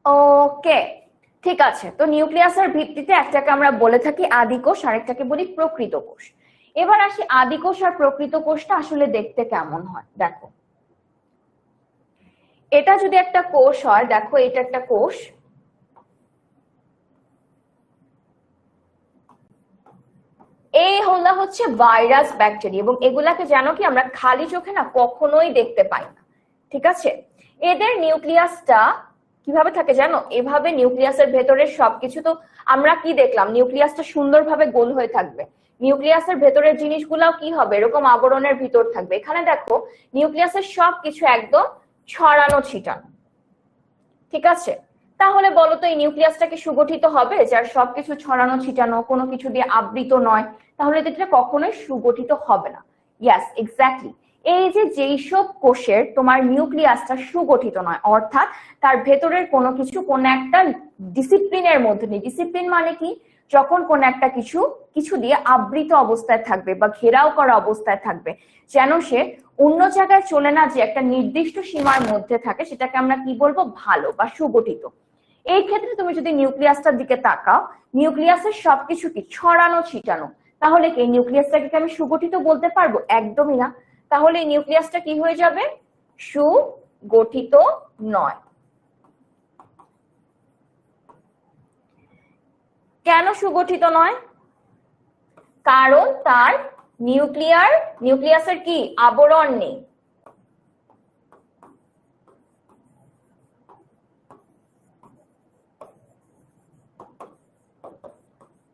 ওকে, ঠিক আছে। তো নিউক্লিয়াসের ভিত্তিতে একটাকে আমরা বলে থাকি আদি কোষ, আরেকটাকে বলি প্রকৃত কোষ। এবার আসি আদি কোষ আর প্রকৃত কোষটা আসলে দেখতে কেমন হয়। দেখো, এটা যদি একটা কোষ হয়, দেখো এটা একটা কোষ, এই হলো হচ্ছে ভাইরাস, ব্যাকটেরিয়া, এবং এগুলাকে জানো কি আমরা খালি চোখে না কখনোই দেখতে পাই না। ঠিক আছে, এদের নিউক্লিয়াসটা কিভাবে থাকে জানো? এভাবে নিউক্লিয়াসের ভেতরে সবকিছু, তো আমরা কি দেখলাম? নিউক্লিয়াসটা সুন্দরভাবে গোল হয়ে থাকবে, নিউক্লিয়াসের ভেতরের জিনিসগুলাও কি হবে? এরকম আবরণের ভিতর থাকবে। এখানে দেখো নিউক্লিয়াসের সবকিছু একদম ছড়ানো ছিটানো। ঠিক আছে, তাহলে বলো তো এই নিউক্লিয়াসটা কি সুগঠিত হবে? যার সবকিছু ছড়ানো ছিটানো, কোনো কিছু দিয়ে আবৃত নয়, তাহলে এটা কখনোই সুগঠিত হবে না। ইয়াস, এক্স্যাক্টলি। এই যে যেইসব কোষের তোমার নিউক্লিয়াসটা সুগঠিত নয়, অর্থাৎ তার ভেতরের কোনো কিছু কোন একটা ডিসিপ্লিনের মধ্যে নেই। ডিসিপ্লিন মানে কি? যখন কোন একটা কিছু কিছু দিয়ে আবৃত অবস্থায় থাকবে বা ঘেরাও করা অবস্থায় থাকবে, যেন সে অন্য জায়গায় চলে না, যে একটা নির্দিষ্ট সীমার মধ্যে থাকে, সেটাকে আমরা কি বলবো? ভালো বা সুগঠিত। এই ক্ষেত্রে তুমি যদি নিউক্লিয়াসটার দিকে তাকাও, নিউক্লিয়াসের সবকিছু কি ছড়ানো ছিটানো, তাহলে কি নিউক্লিয়াসটাকে আমি সুগঠিত বলতে পারবো? একদমই না। তাহলে এই নিউক্লিয়াসটা কি হয়ে যাবে? সুগঠিত নয়। কেন সুগঠিত নয়? কারণ তার নিউক্লিয়াসের কি আবরণ নেই।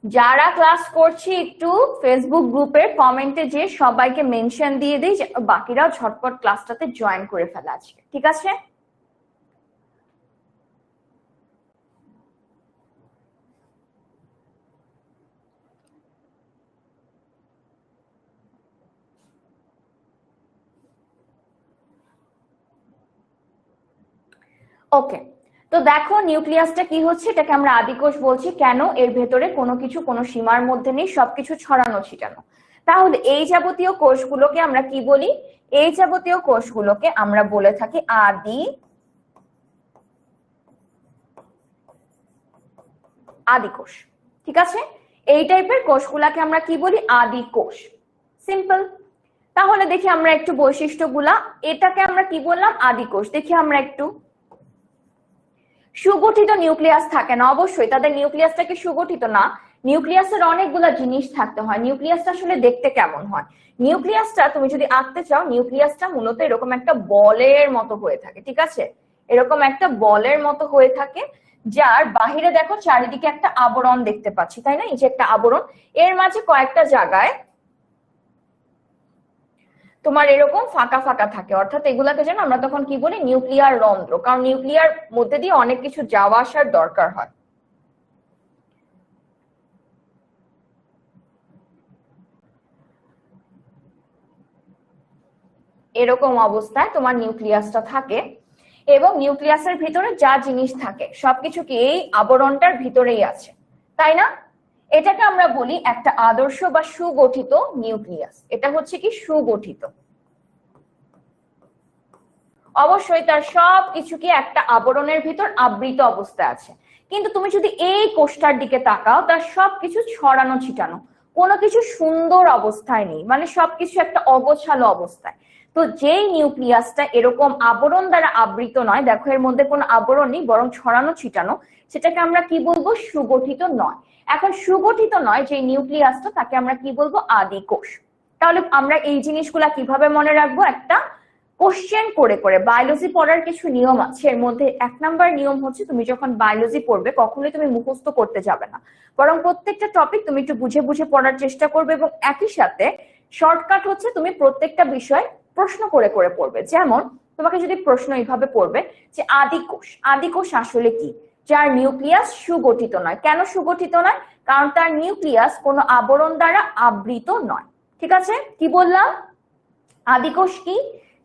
যারা ক্লাস করছি একটু ফেসবুক গ্রুপের কমেন্টে যে সবাইকে মেনশন দিয়ে দিই, বাকিরাও ঝটপট ক্লাসটাতে জয়েন করে ফেলা আজকে। ঠিক আছে, ওকে। তো দেখো নিউক্লিয়াসটা কি হচ্ছে, এটাকে আমরা আদিকোষ বলছি। কেন? এর ভেতরে কোনো কিছু কোনো সীমার মধ্যে নেই, সবকিছু ছড়ানো ছিটানো। তাহলে এই যাবতীয় কোষগুলোকে আমরা কি বলি? এই যাবতীয় কোষগুলোকে আমরা বলে থাকি আদিকোষ। ঠিক আছে, এই টাইপের কোষগুলাকে আমরা কি বলি? আদি কোষ। সিম্পল। তাহলে দেখি আমরা একটু বৈশিষ্ট্যগুলা, এটাকে আমরা কি বললাম? আদি কোষ। দেখি আমরা একটু, সুগঠিত নিউক্লিয়াস থাকে না, অবশ্যই তাদের নিউক্লিয়াসটা কি সুগঠিত না? নিউক্লিয়াসের অনেকগুলা জিনিস থাকতে হয়। নিউক্লিয়াসটা আসলে দেখতে কেমন হয়? নিউক্লিয়াসটা তুমি যদি আঁকতে চাও, নিউক্লিয়াসটা মূলত এরকম একটা বলের মতো হয়ে থাকে, ঠিক আছে? এরকম একটা বলের মতো হয়ে থাকে, যার বাহিরে দেখো চারিদিকে একটা আবরণ দেখতে পাচ্ছি, তাই না? এই যে একটা আবরণ, এর মাঝে কয়েকটা জায়গায় তোমার এরকম ফাঁকা ফাঁকা থাকে, অর্থাৎ এগুলাকে যেন আমরা তখন কি বলি, নিউক্লিয়ার রন্ধ্র, কারণ নিউক্লিয়ার মধ্যে দিয়ে অনেক কিছু যাওয়া আসার দরকার হয়। এরকম অবস্থায় তোমার নিউক্লিয়াসটা থাকে, এবং নিউক্লিয়াসের ভিতরে যা জিনিস থাকে সবকিছু কি এই আবরণটার ভিতরেই আছে, তাই না? এটাকে আমরা বলি একটা আদর্শ বা সুগঠিত নিউক্লিয়াস। এটা হচ্ছে কি সুগঠিত। অবশ্যই তার সবকিছু কি একটা আবরণের ভিতর আবৃত অবস্থায় আছে, কিন্তু তুমি যদি এই কোষটার দিকে তাকাও, তার সবকিছু ছড়ানো ছিটানো, কোনো কিছু সুন্দর অবস্থায় নেই, মানে সবকিছু একটা অগোছালো অবস্থায়। তো যেই নিউক্লিয়াসটা এরকম আবরণ দ্বারা আবৃত নয়, দেখো এর মধ্যে কোনো আবরণ নেই, বরং ছড়ানো ছিটানো, সেটাকে আমরা কি বলবো, সুগঠিত নয়। এখন সুগঠিত নয় যে নিউক্লিয়াসটা, তাকে আমরা কি বলবো, আদি কোষ। তাহলে আমরা এই জিনিসগুলা কিভাবে মনে রাখবো? একটা কোশ্চেন করে করে। বায়োলজি পড়ার কিছু নিয়ম আছে, এর মধ্যে 1 নাম্বার নিয়ম হচ্ছে, তুমি যখন বায়োলজি পড়বে কখনোই তুমি মুখস্থ করতে যাবে না, বরং প্রত্যেকটা টপিক তুমি একটু বুঝে বুঝে পড়ার চেষ্টা করবে, এবং একই সাথে শর্টকাট হচ্ছে তুমি প্রত্যেকটা বিষয় প্রশ্ন করে করে পড়বে। যেমন তোমাকে যদি প্রশ্ন এইভাবে পড়বে যে আদি কোষ আসলে কি, যার নিউক্লিয়াস সুগঠিত নয়। কেন সুগঠিত নয়? কারণ তার নিউক্লিয়াস কোনো আবরণ দ্বারা আবৃত নয়। ঠিক আছে, কি বললাম? আদি কোষ কি,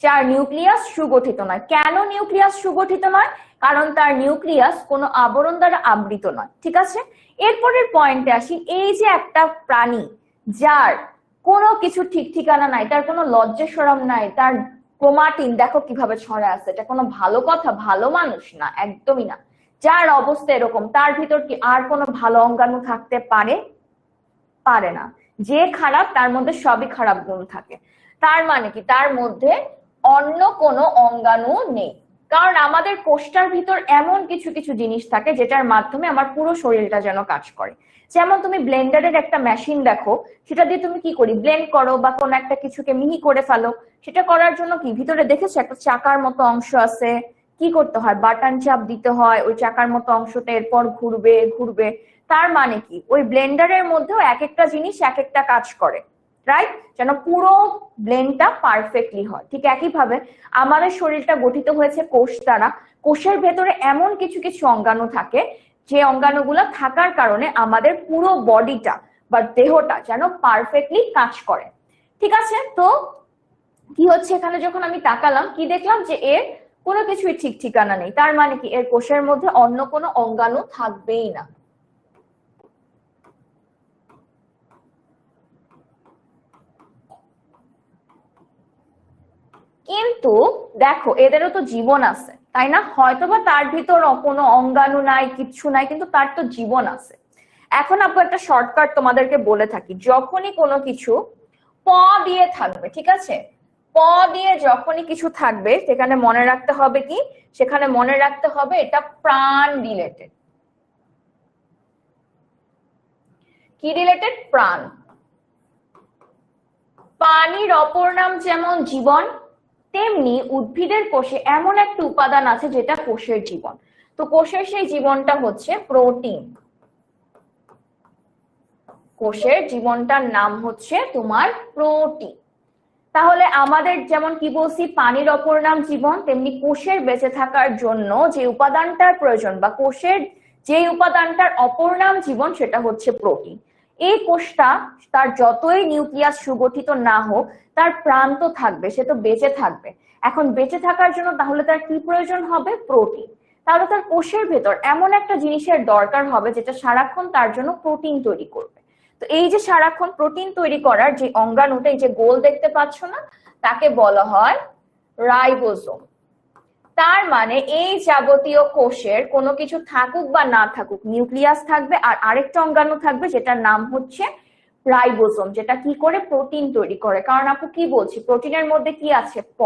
যার নিউক্লিয়াস সুগঠিত নয়। কেন নিউক্লিয়াস সুগঠিত নয়? কারণ তার নিউক্লিয়াস কোনো আবরণ দ্বারা আবৃত নয়। ঠিক আছে, এরপরের পয়েন্টে আসি। এই যে একটা প্রাণী যার কোনো কিছু ঠিক ঠিকানা নাই, তার কোনো লজ্জা শরম নাই, তার ক্রোমাটিন দেখো কিভাবে ছড়া আছে, এটা কোনো ভালো কথা, ভালো মানুষ না, একদমই না। যার অবস্থা এরকম, তার ভিতর কি আর কোনো ভালো অঙ্গাণু থাকতে পারে? পারে না। যে খারাপ, তার মধ্যে সবই খারাপ গুণ থাকে। তার মানে কি, তার মধ্যে অন্য কোনো অঙ্গাণু নেই। কারণ আমাদের কোষটার ভিতর এমন কিছু কিছু জিনিস থাকে যেটার মাধ্যমে আমার পুরো শরীরটা যেন কাজ করে। যেমন তুমি ব্লেন্ডারের একটা মেশিন দেখো, সেটা দিয়ে তুমি কি করি, ব্লেন্ড করো বা কোনো একটা কিছুকে মিহি করে ফেলো। সেটা করার জন্য কি ভিতরে দেখেছো একটা চাকার মতো অংশ আছে, কি করতে হয়, বাটন চাপ দিতে হয়, ওই চাকার মতো অংশটা এরপর ঘুরবে ঘুরবে। তার মানে কি, ওই ব্লেন্ডারের মধ্যেও এক একটা জিনিস এক একটা কাজ করে, রাইট? যেন পুরো ব্লেন্ডটা পারফেক্টলি হয়। ঠিক একইভাবে আমাদের শরীরটা গঠিত হয়েছে কোষ দ্বারা। কোষের ভেতরে এমন কিছু কিছু অঙ্গাণু থাকে, যে অঙ্গাণুগুলো থাকার কারণে আমাদের পুরো বডিটা বা দেহটা যেন পারফেক্টলি কাজ করে। ঠিক আছে, তো কি হচ্ছে এখানে, যখন আমি তাকালাম কি দেখলাম, যে এর কোনো কিছুই ঠিক ঠিকানা নেই। তার মানে কি, এর কোষের মধ্যে অন্য কোনো অঙ্গাণু থাকবেই না। কিন্তু দেখো এদেরও তো জীবন আছে, তাই না? হয়তোবা তার ভিতর কোনো অঙ্গাণু নাই, কিচ্ছু নাই, কিন্তু তার তো জীবন আছে। এখন আপু একটা শর্টকাট তোমাদেরকে বলে থাকি, যখনই কোনো কিছু প দিয়ে থাকবে, ঠিক আছে, প দিয়ে যখনই কিছু থাকবে, সেখানে মনে রাখতে হবে কি, সেখানে মনে রাখতে হবে এটা প্রাণ রিলেটেড। কি রিলেটেড? প্রাণ। পানির অপর নাম যেমন জীবন, তেমনি উদ্ভিদের কোষে এমন একটা উপাদান আছে যেটা কোষের জীবন। তো কোষের সেই জীবনটা হচ্ছে প্রোটিন। কোষের জীবনটার নাম হচ্ছে তোমার প্রোটিন। তাহলে আমাদের যেমন কি বলছি, পানির অপর নাম জীবন, তেমনি কোষের বেঁচে থাকার জন্য যে উপাদানটার প্রয়োজন, বা কোষের যে উপাদানটার অপর নাম জীবন, সেটা হচ্ছে প্রোটিন। এই কোষটা তার যতই নিউক্লিয়াস সুগঠিত না হোক, তার প্রাণ তো থাকবে, সে তো বেঁচে থাকবে। এখন বেঁচে থাকার জন্য তাহলে তার কি প্রয়োজন হবে? প্রোটিন। তাহলে তার কোষের ভেতর এমন একটা জিনিসের দরকার হবে যেটা সারাক্ষণ তার জন্য প্রোটিন তৈরি করবে। তো এই যে সারাক্ষণ প্রোটিন তৈরি করার যে অঙ্গাণুটা, এই যে গোল দেখতে পাচ্ছ না, তাকে বলা হয় রাইবোজোম। তার মানে এই যাবতীয় কোষের কোনো কিছু থাকুক বা না থাকুক, নিউক্লিয়াস থাকবে আর আরেকটা অঙ্গাণু থাকবে যেটার নাম হচ্ছে রাইবোজোম, যেটা কি করে, প্রোটিন তৈরি করে। কারণ আপু কি বলছি, প্রোটিনের মধ্যে কি আছে? প।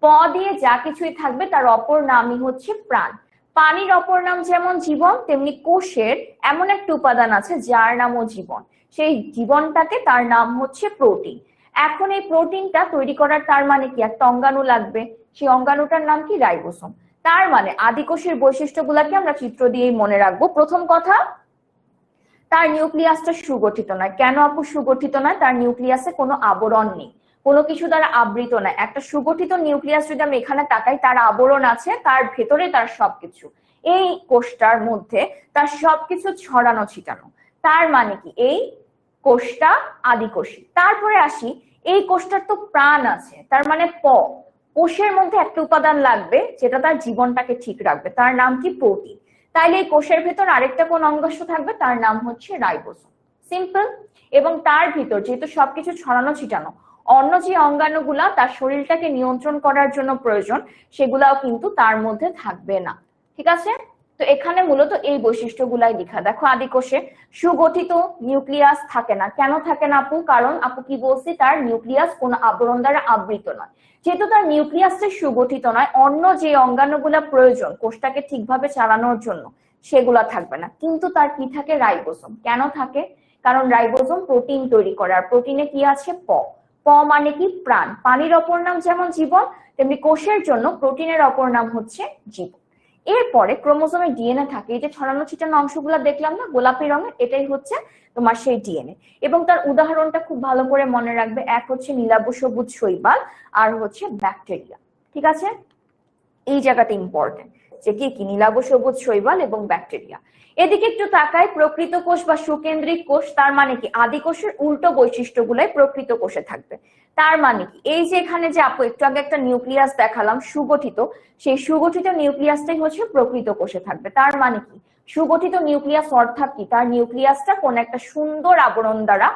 প দিয়ে যা কিছুই থাকবে তার অপর নামই হচ্ছে প্রাণ। পানির অপর নাম যেমন জীবন, তেমনি কোষের এমন একটা উপাদান আছে যার নামও জীবন। সেই জীবনটাকে তার নাম হচ্ছে প্রোটিন। এখন এই প্রোটিনটা তৈরি করার তার মানে কি, একটা অঙ্গাণু লাগবে, সেই অঙ্গাণুটার নাম কি, রাইবোসোম। তার মানে আদি কোষের বৈশিষ্ট্যগুলাকে আমরা চিত্র দিয়েই মনে রাখবো। প্রথম কথা, তার নিউক্লিয়াসটা সুগঠিত নয়। কেন আপু সুগঠিত নয়? তার নিউক্লিয়াসে কোনো আবরণ নেই, কোনো কিছু দ্বারা আবৃত নয়। একটা সুগঠিত নিউক্লিয়াস যদি আমি এখানে তাকাই, তার আবরণ আছে, তার ভেতরে তার সবকিছু। এই কোষটার মধ্যে তার সবকিছু ছড়ানো ছিটানো। তার মানে কি, এই কোষটা আদিকোষী। তারপরে আসি, এই কোষটার তো প্রাণ আছে, তার মানে কোষের মধ্যে একটা উপাদান লাগবে যেটা তার জীবনটাকে ঠিক রাখবে, তার নাম কি, প্রোটিন। তাইলে এই কোষের ভেতর আরেকটা কোন অঙ্গাংশ থাকবে, তার নাম হচ্ছে রাইবোসোম। সিম্পল। এবং তার ভিতর যেহেতু সবকিছু ছড়ানো ছিটানো, অন্য যে অঙ্গাণুগুলা তার শরীরটাকে নিয়ন্ত্রণ করার জন্য প্রয়োজন, সেগুলাও কিন্তু তার মধ্যে থাকবে না। ঠিক আছে? তো এখানে মূলত এই বৈশিষ্ট্যগুলাই লেখা। দেখো, আদিকোষে সুগঠিত নিউক্লিয়াস থাকে না। কেন থাকে না আপু? কারণ আপু কি বলছি, তার নিউক্লিয়াস কোনো আবরণ দ্বারা আবৃত নয়। যেহেতু তার নিউক্লিয়াসটা সুগঠিত নয়, অন্য যে অঙ্গাণুগুলা প্রয়োজন কোষটাকে ঠিকভাবে চালানোর জন্য, সেগুলা থাকবে না। কিন্তু তার কি থাকে, রাইবোসোম। কেন থাকে? কারণ রাইবোসোম প্রোটিন তৈরি করে। আর প্রোটিনে কি আছে, মানে কি, প্রাণ। পানির অপর নাম যেমন জীবন, তেমনি কোষের জন্য প্রোটিনের অপর নাম হচ্ছে জীবন। এরপরে ক্রোমোজোমে ডিএনএ থাকে। এই যে ছড়ানো ছিটানো অংশগুলো দেখলাম না গোলাপি রঙের, এটাই হচ্ছে তোমার সেই ডিএনএ। এবং তার উদাহরণটা খুব ভালো করে মনে রাখবে। এক হচ্ছে নীলাভ সবুজ শৈবাল, আর হচ্ছে ব্যাকটেরিয়া। ঠিক আছে? এই জায়গাটা ইম্পর্টেন্ট, যে কি কি, নীলাভ সবুজ শৈবাল এবং ব্যাকটেরিয়া। এদিকে একটু তাকাই, প্রকৃত কোষ বা সুকেন্দ্রিক কোষ, তার মানে কি, আদি কোষের উল্টো বৈশিষ্ট্যগুলাই প্রকৃত কোষে থাকবে। তার মানে কি, এই যে এখানে যে আপু একটু আগে একটা নিউক্লিয়াস দেখালাম সুগঠিত, সেই সুগঠিত নিউক্লিয়াসটাই হচ্ছে প্রকৃত কোষে থাকবে। তার মানে কি, সুগঠিত নিউক্লিয়াস অর্থাৎ কি, তার নিউক্লিয়াসটা কোন একটা সুন্দর আবরণ দ্বারা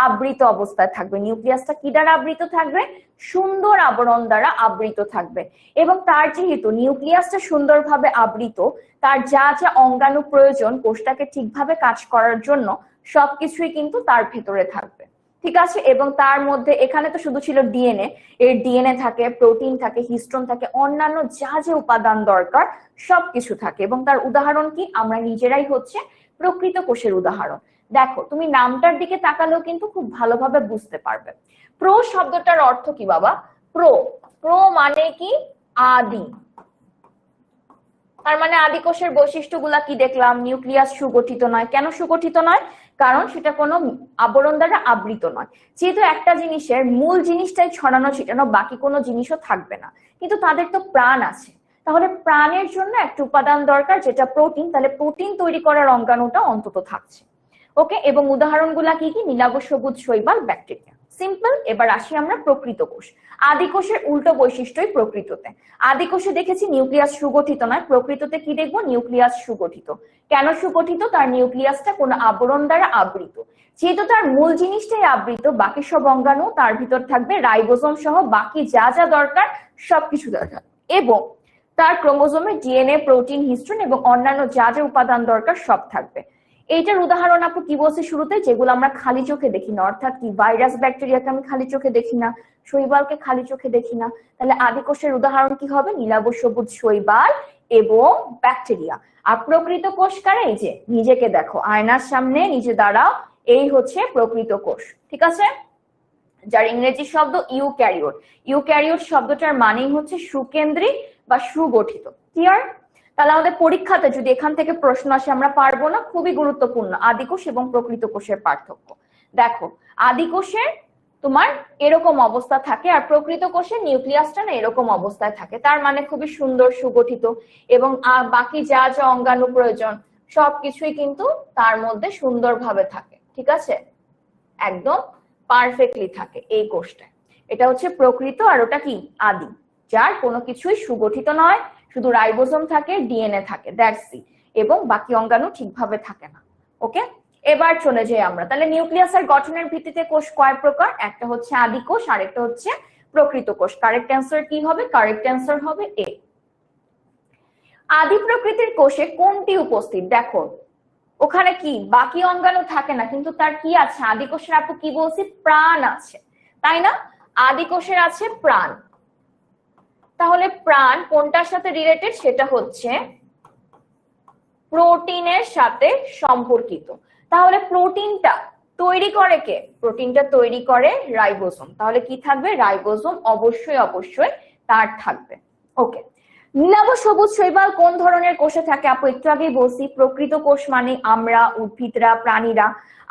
আবৃত অবস্থায় থাকবে। নিউক্লিয়াসটা কি দ্বারা আবৃত থাকবে? সুন্দর আবরণ দ্বারা আবৃত থাকবে। এবং তার যেহেতু নিউক্লিয়াসটা সুন্দরভাবে আবৃত, তার যা যা অঙ্গাণু প্রয়োজন কোষটাকে ঠিকভাবে কাজ করার জন্য, সবকিছুই কিন্তু তার ভেতরে থাকবে। ঠিক আছে? এবং তার মধ্যে এখানে তো শুধু ছিল ডিএনএ, এর ডিএনএ থাকে, প্রোটিন থাকে, হিস্টোন থাকে, অন্যান্য যা যে উপাদান দরকার সবকিছু থাকে। এবং তার উদাহরণ কি, আমরা নিজেরাই হচ্ছে প্রকৃত কোষের উদাহরণ। দেখো, তুমি নামটার দিকে তাকালেও কিন্তু খুব ভালোভাবে বুঝতে পারবে। প্রো শব্দটার অর্থ কি বাবা? প্রো মানে কি, আদি। তার মানে আদি কোষের বৈশিষ্ট্যগুলা কি দেখলাম? নিউক্লিয়াস সুগঠিত নয়। কেন সুগঠিত নয়? কারণ সেটা কোনো আবরণ দ্বারা আবৃত নয়। যেহেতু একটা জিনিসের মূল জিনিসটাই ছড়ানো ছিটানো, বাকি কোনো জিনিসও থাকবে না। কিন্তু তাদের তো প্রাণ আছে, তাহলে প্রাণের জন্য একটা উপাদান দরকার যেটা প্রোটিন। তাহলে প্রোটিন তৈরি করার অঙ্গাণুটা অন্তত থাকছে। ওকে? এবং উদাহরণগুলা কি কি? নীলাভ সবুজ শৈবাল, ব্যাকটেরিয়া। সিম্পল। এবার আসি আমরা প্রকৃত কোষ। আদি কোষের উল্টো বৈশিষ্ট্যই প্রকৃততে। আদি কোষে দেখেছি নিউক্লিয়াস সুগঠিত নয়, প্রকৃততে কি দেখবো? নিউক্লিয়াস সুগঠিত। কেন সুগঠিত? তার নিউক্লিয়াসটা কোনো আবরণ দ্বারা আবৃত। যেহেতু তার মূল জিনিসটাই আবৃত, বাকি সব অঙ্গাণু তার ভিতর থাকবে, রাইবোসোম সহ বাকি যা যা দরকার সবকিছু দরকার। এবং তার ক্রোমোজোমে ডিএনএ, প্রোটিন, হিস্টোন এবং অন্যান্য যা যা উপাদান দরকার সব থাকবে। এইটার উদাহরণ আপু কি বলছে শুরুতে? যেগুলো আমরা খালি চোখে দেখি না, অর্থাৎ কি, ভাইরাস ব্যাকটেরিয়াকে আমি খালি চোখে দেখি না, শৈবালকে খালি চোখে দেখি না। তাহলে আদি কোষের উদাহরণ কি হবে? নীলাভ সবুজ শৈবাল এবং ব্যাকটেরিয়া। আর প্রকৃত কোষ কারা? এই যে নিজেকে দেখো, আয়নার সামনে নিজে দাঁড়াও, এই হচ্ছে প্রকৃত কোষ। ঠিক আছে? যার ইংরেজি শব্দ ইউক্যারিওট। ইউক্যারিওট শব্দটার মানেই হচ্ছে সুকেন্দ্রিক বা সুগঠিত। ক্লিয়ার? তাহলে আমাদের পরীক্ষাতে যদি এখান থেকে প্রশ্ন আসে, আমরা পারবো না। খুবই গুরুত্বপূর্ণ আদি কোষ এবং প্রকৃত কোষের পার্থক্য। দেখো, আদি কোষের তোমার এরকম অবস্থা থাকে, আর প্রকৃত কোষের নিউক্লিয়াসটা না এরকম অবস্থায় থাকে। তার মানে খুবই সুন্দর সুগঠিত, এবং বাকি যা যা অঙ্গাণু প্রয়োজন সবকিছুই কিন্তু তার মধ্যে সুন্দরভাবে থাকে। ঠিক আছে? একদম পারফেক্টলি থাকে এই কোষটায়। এটা হচ্ছে প্রকৃত, আর ওটা কি, আদি, যার কোনো কিছুই সুগঠিত নয়, শুধু রাইবোসোম থাকে, ডিএনএ থাকে, দ্যাটস ইট। এবং বাকি অঙ্গাণু ঠিকভাবে থাকে না। ওকে? এবার চলে যাই আমরা। তাহলে নিউক্লিয়াসের গঠনের ভিত্তিতে কোষ কয় প্রকার? একটা হচ্ছে আদি কোষ, আরেকটা হচ্ছে প্রকৃত কোষ। কারেক্ট অ্যান্সার কি হবে? কারেক্ট অ্যান্সার হবে এ। আদি প্রকৃতির কোষে কোনটি উপস্থিত? দেখো, ওখানে কি বাকি অঙ্গাণু থাকে না, কিন্তু তার কি আছে? আদি কোষের আপু কি বলছি? প্রাণ আছে, তাই না? আদি কোষের আছে প্রাণ। তাহলে প্রাণ কোনটার সাথে রিলেটেড? সেটা হচ্ছে প্রোটিনের সাথে সম্পর্কিত। তাহলে প্রোটিনটা তৈরি করে কে? প্রোটিনটা তৈরি করে রাইবোসোম। তাহলে কি থাকবে? রাইবোসোম অবশ্যই অবশ্যই তার থাকবে। ওকে, নীলাভ সবুজ শৈবাল কোন ধরনের কোষে থাকে? আপু একটু আগেই বলছি, প্রকৃত কোষ মানে আমরা, উদ্ভিদরা, প্রাণীরা।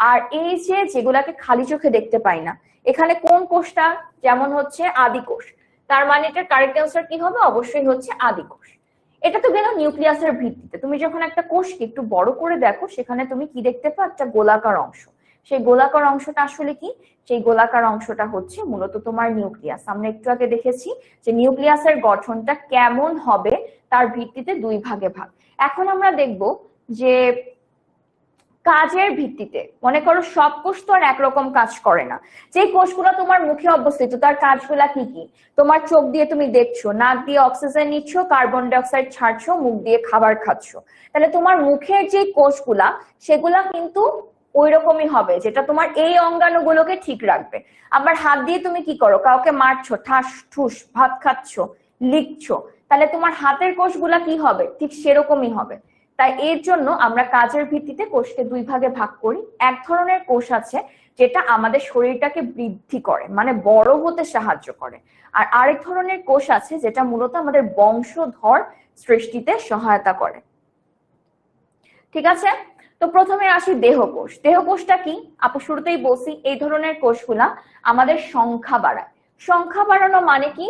আর এই যে যেগুলাকে খালি চোখে দেখতে পাই না, এখানে কোন কোষটা? যেমন হচ্ছে আদি কোষ। তার মানে এটার কারেক্ট অ্যান্সার কি হবে? অবশ্যই হচ্ছে আদি কোষ। এটা তো গেল নিউক্লিয়াসের ভিত্তিতে। তুমি যখন একটা কোষকে একটু বড় করে দেখো, সেখানে তুমি কি দেখতে পাও? একটা গোলাকার অংশ। সেই গোলাকার অংশটা আসলে কি? সেই গোলাকার অংশটা হচ্ছে মূলত তোমার নিউক্লিয়াস। আমরা একটু আগে দেখেছি যে নিউক্লিয়াসের গঠনটা কেমন হবে তার ভিত্তিতে দুই ভাগে ভাগ। এখন আমরা দেখব যে কাজের ভিত্তিতে, মনে করো সব কোষ তো আর একরকম কাজ করে না। যে কোষগুলো তোমার মুখে অবস্থিত তার কাজগুলা কি কি? তোমার চোখ দিয়ে তুমি দেখছো, নাক দিয়ে অক্সিজেন নিচ্ছ, কার্বন ডাই অক্সাইড ছাড়ছো, মুখ দিয়ে খাবার খাচ্ছ। তাহলে তোমার মুখের যে কোষগুলা সেগুলা কিন্তু ওই রকমই হবে, যেটা তোমার এই অঙ্গাণুগুলোকে ঠিক রাখবে। আবার হাত দিয়ে তুমি কি করো? কাউকে মারছো, ঠাস ঠুস, ভাত খাচ্ছো, লিখছো, তাহলে তোমার হাতের কোষগুলা কি হবে? ঠিক সেরকমই হবে। তাই এর জন্য আমরা কাজের ভিত্তিতে কোষকে দুই ভাগে ভাগ করি। এক ধরনের কোষ আছে যেটা আমাদের শরীরটাকে বৃদ্ধি করে, মানে বড় হতে সাহায্য করে। আর আরেক ধরনের কোষ আছে যেটা মূলত আমাদের বংশধর সৃষ্টিতে সহায়তা করে। ঠিক আছে, তো প্রথমে আসি দেহকোষ। দেহকোষটা কি? আপু শুরুতেই বলছি, এই ধরনের কোষগুলা আমাদের সংখ্যা বাড়ায়। সংখ্যা বাড়ানো মানে কি?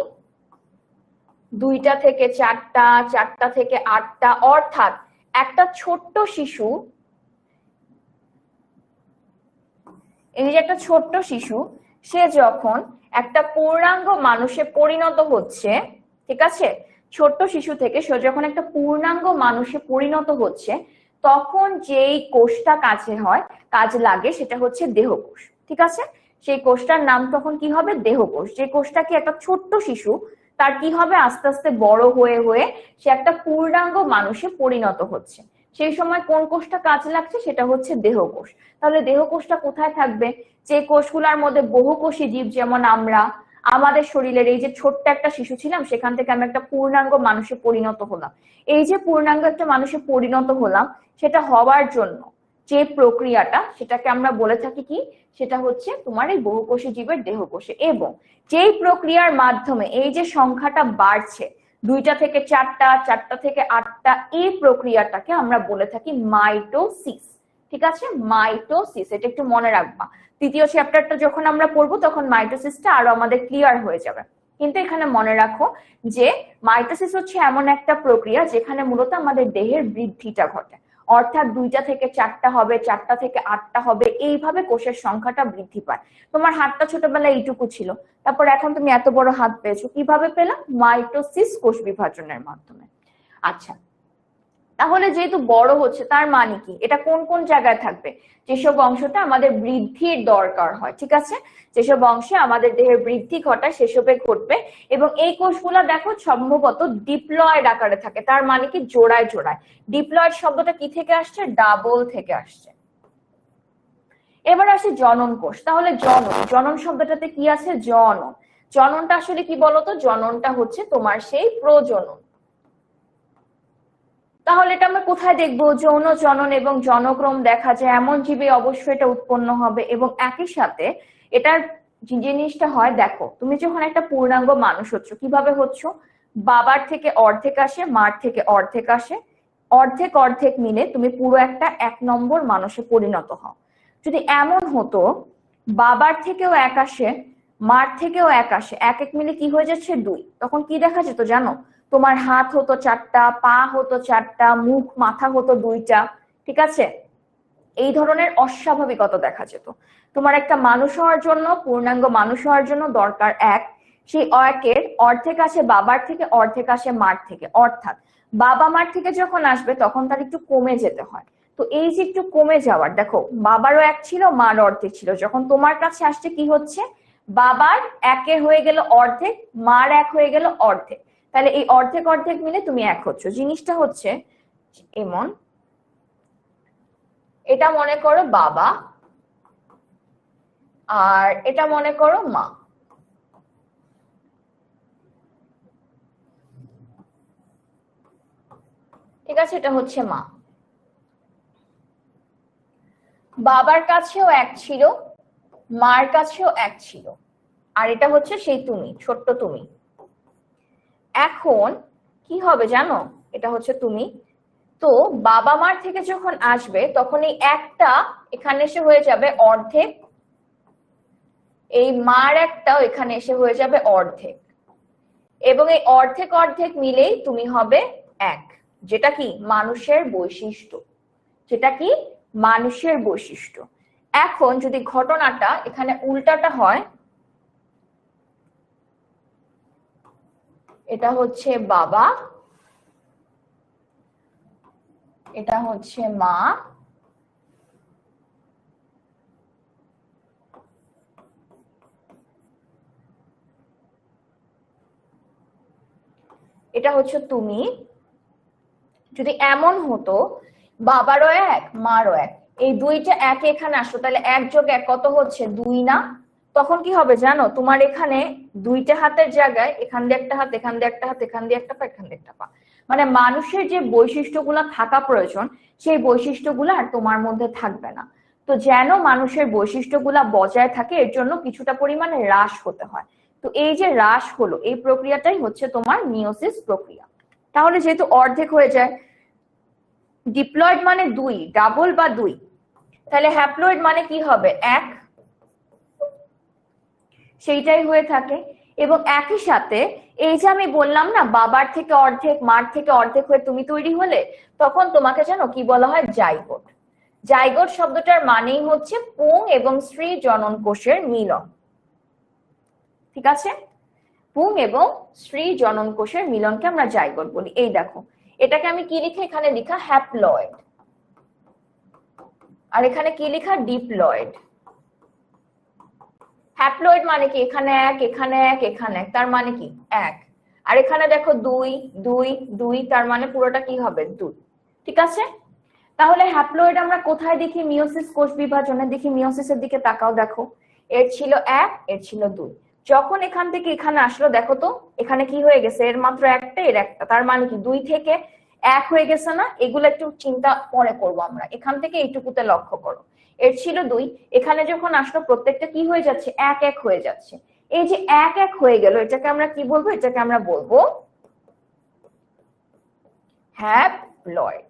2টা থেকে 4টা, 4টা থেকে 8টা। অর্থাৎ একটা ছোট্ট শিশু, এই যে একটা ছোট্ট শিশু, সে যখন একটা পূর্ণাঙ্গ মানুষে পরিণত হচ্ছে, ঠিক আছে, ছোট্ট শিশু থেকে সে যখন একটা পূর্ণাঙ্গ মানুষে পরিণত হচ্ছে, তখন যেই কোষটা কাজে হয়, কাজ লাগে, সেটা হচ্ছে দেহকোষ। ঠিক আছে, সেই কোষটার নাম তখন কি হবে? দেহকোষ। যে কোষটা কি একটা ছোট্ট শিশু, তার কি হবে? আস্তে আস্তে বড় হয়ে হয়ে সে একটা পূর্ণাঙ্গ মানুষে পরিণত হচ্ছে। সেই সময় কোন কোষটা কাজে লাগছে? সেটা হচ্ছে দেহকোষ। তাহলে দেহকোষটা কোথায় থাকবে? যে কোষগুলোর মধ্যে বহুকোষী জীব, যেমন আমরা, আমাদের শরীরের এই যে ছোট্ট একটা শিশু ছিলাম, সেখান থেকে আমি একটা পূর্ণাঙ্গ মানুষে পরিণত হলাম। এই যে পূর্ণাঙ্গ একটা মানুষে পরিণত হলাম, সেটা হওয়ার জন্য যে প্রক্রিয়াটা, সেটাকে আমরা বলে থাকি কি? সেটা হচ্ছে তোমার এই বহুকোষী জীবের দেহকোষে। এবং যেই প্রক্রিয়ার মাধ্যমে এই যে সংখ্যাটা বাড়ছে, 2টা থেকে 4টা, 4টা থেকে 8টা, এই প্রক্রিয়াটাকে আমরা বলে থাকি মাইটোসিস। ঠিক আছে, মাইটোসিস, এটা একটু মনে রাখবা। তৃতীয় চ্যাপ্টারটা যখন আমরা পড়বো তখন মাইটোসিসটা আরো আমাদের ক্লিয়ার হয়ে যাবে। কিন্তু এখানে মনে রাখো যে মাইটোসিস হচ্ছে এমন একটা প্রক্রিয়া যেখানে মূলত আমাদের দেহের বৃদ্ধিটা ঘটে। অর্থাৎ 2টা থেকে 4টা হবে, 4টা থেকে 8টা হবে, এইভাবে কোষের সংখ্যাটা বৃদ্ধি পায়। তোমার হাতটা ছোটবেলায় এইটুকু ছিল, তারপর এখন তুমি এত বড় হাত পেয়েছো, কিভাবে পেলাম? মাইটোসিস, কোষ বিভাজনের মাধ্যমে। আচ্ছা, তাহলে যেহেতু বড় হচ্ছে, তার মানে কি? এটা কোন কোন জায়গায় থাকবে? যেসব অংশটা আমাদের বৃদ্ধির দরকার হয়, ঠিক আছে, যেসব অংশে আমাদের দেহের বৃদ্ধি ঘটায় সেসবে ঘটবে। এবং এই কোষগুলা দেখো সম্ভবত ডিপ্লয়েড আকারে থাকে। তার মানে কি? জোড়ায় জোড়ায়। ডিপ্লয়েড শব্দটা কি থেকে আসছে? ডাবল থেকে আসছে। এবার আসে জনন কোষ। তাহলে জনন, জনন শব্দটাতে কি আছে? জনন। জননটা আসলে কি বলতো? জননটা হচ্ছে তোমার সেই প্রজনন। তাহলে এটা আমরা কোথায় দেখবো? যৌন জনন এবং জনক্রম দেখা যায় এমন জীবে অবশ্যই এটা উৎপন্ন হবে। এবং একই সাথে এটার জিনিসটা হয়, দেখো তুমি যখন একটা পূর্ণাঙ্গ মানুষ হচ্ছ, কিভাবে হচ্ছ? বাবার থেকে অর্ধেক আসে, মার থেকে অর্ধেক আসে, অর্ধেক অর্ধেক মিলে তুমি পুরো একটা 1 নম্বর মানুষে পরিণত হও। যদি এমন হতো বাবার থেকেও 1 আসে, মার থেকেও 1 আসে, এক এক মিলে কি হয়ে যাচ্ছে? 2, তখন কি দেখা যেত জানো? তোমার হাত হতো 4টা, পা হতো 4টা, মুখ মাথা হতো 2টা। ঠিক আছে, এই ধরনের অস্বাভাবিকতা দেখা যেত। তোমার একটা মানুষ হওয়ার জন্য, পূর্ণাঙ্গ মানুষ হওয়ার জন্য দরকার 1, সেই 1-এর অর্ধেক আসে বাবার থেকে, অর্ধেক আসে মার থেকে। অর্থাৎ বাবা মার থেকে যখন আসবে তখন তার একটু কমে যেতে হয়। তো এই যে একটু কমে যাওয়ার, দেখো বাবারও 1 ছিল, মার অর্ধেক ছিল, যখন তোমার কাছে আসছে কি হচ্ছে? বাবার 1 হয়ে গেল অর্ধেক, মার 1 হয়ে গেল অর্ধেক। তাহলে এই অর্ধেক অর্ধেক মিলে তুমি 1 হচ্ছ। জিনিসটা হচ্ছে এমন, এটা মনে করো বাবা, আর এটা মনে করো মা। ঠিক আছে, এটা হচ্ছে মা। বাবার কাছেও এক ছিল, মার কাছেও এক ছিল, আর এটা হচ্ছে সেই তুমি, ছোট্ট তুমি। এখন কি হবে জানো, এটা হচ্ছে তুমি। তো বাবা মার থেকে যখন আসবে তখন এই একটা এখানে এসে হয়ে যাবে অর্ধেক, এই মার একটাও এখানে এসে হয়ে যাবে অর্ধেক, এবং এই অর্ধেক অর্ধেক মিলেই তুমি হবে এক, যেটা কি মানুষের বৈশিষ্ট্য, যেটা কি মানুষের বৈশিষ্ট্য। এখন যদি ঘটনাটা এখানে উল্টাটা হয়, এটা হচ্ছে বাবা, এটা হচ্ছে মা, এটা হচ্ছে তুমি। যদি এমন হতো বাবারও এক মারও এক, এই দুইটা এক এখানে আসতো, তাহলে এক যোগ এক কত হচ্ছে দুই না? তখন কি হবে জানো, তোমার এখানে দুইটা হাতের জায়গায় এখান দিয়ে একটা হাত, এখান দিয়ে একটা হাত, এখান দিয়ে একটা পা, এখান দিয়ে একটা পা, মানে মানুষের যে বৈশিষ্ট্যগুলো থাকা প্রয়োজন সেই বৈশিষ্ট্যগুলো আর তোমার মধ্যে থাকবে না। তো যেন মানুষের বৈশিষ্ট্যগুলা বজায় থাকে এর জন্য কিছুটা পরিমাণে হ্রাস হতে হয়। তো এই যে হ্রাস হলো এই প্রক্রিয়াটাই হচ্ছে তোমার মিওসিস প্রক্রিয়া। তাহলে যেহেতু অর্ধেক হয়ে যায়, ডিপ্লয়েড মানে দুই, ডাবল বা দুই, তাহলে হ্যাপ্লয়েড মানে কি হবে এক, সেইটাই হয়ে থাকে। এবং একই সাথে এই যে আমি বললাম না বাবার থেকে অর্ধেক মার থেকে অর্ধেক হয়ে তুমি তৈরি হলে, তখন তোমাকে জানো কি বলা হয়, জাইগোট। জাইগোট শব্দটার মানেই হচ্ছে পুং এবং স্ত্রী জনন কোষের মিলন, ঠিক আছে? পুং এবং স্ত্রী জনন কোষের মিলনকে আমরা জাইগোট বলি। এই দেখো এটাকে আমি কি লিখে, এখানে লিখা হ্যাপ্লয়েড, আর এখানে কি লেখা ডিপ্লয়েড। হ্যাপ্লয়েড মানে কি এখানে এক, এখানে এক, এখানে এক, তার মানে কি এক, আর এখানে দেখো দুই দুই দুই, তার মানে পুরোটা কি হবে দুই, ঠিক আছে? তাহলে হ্যাপ্লয়েড আমরা কোথায় দেখি, মিওসিস কোষ বিভাজনে দেখি। মিওসিসের দিকে তাকাও, দেখো এর ছিল এক, এর ছিল দুই, যখন এখান থেকে এখানে আসলো দেখো তো এখানে কি হয়ে গেছে, এর মাত্র একটা এর একটা, তার মানে কি দুই থেকে এক হয়ে গেছে না? এগুলো একটু চিন্তা পরে করবো আমরা, এখান থেকে এইটুকুতে লক্ষ্য করো। এর ছিল দুই, এখানে যখন আসলো প্রত্যেকটা কি হয়ে যাচ্ছে, এক এক হয়ে যাচ্ছে। এই যে এক এক হয়ে গেল এটাকে আমরা কি বলবো, এটাকে আমরা বলবো হ্যাপ্লয়েড।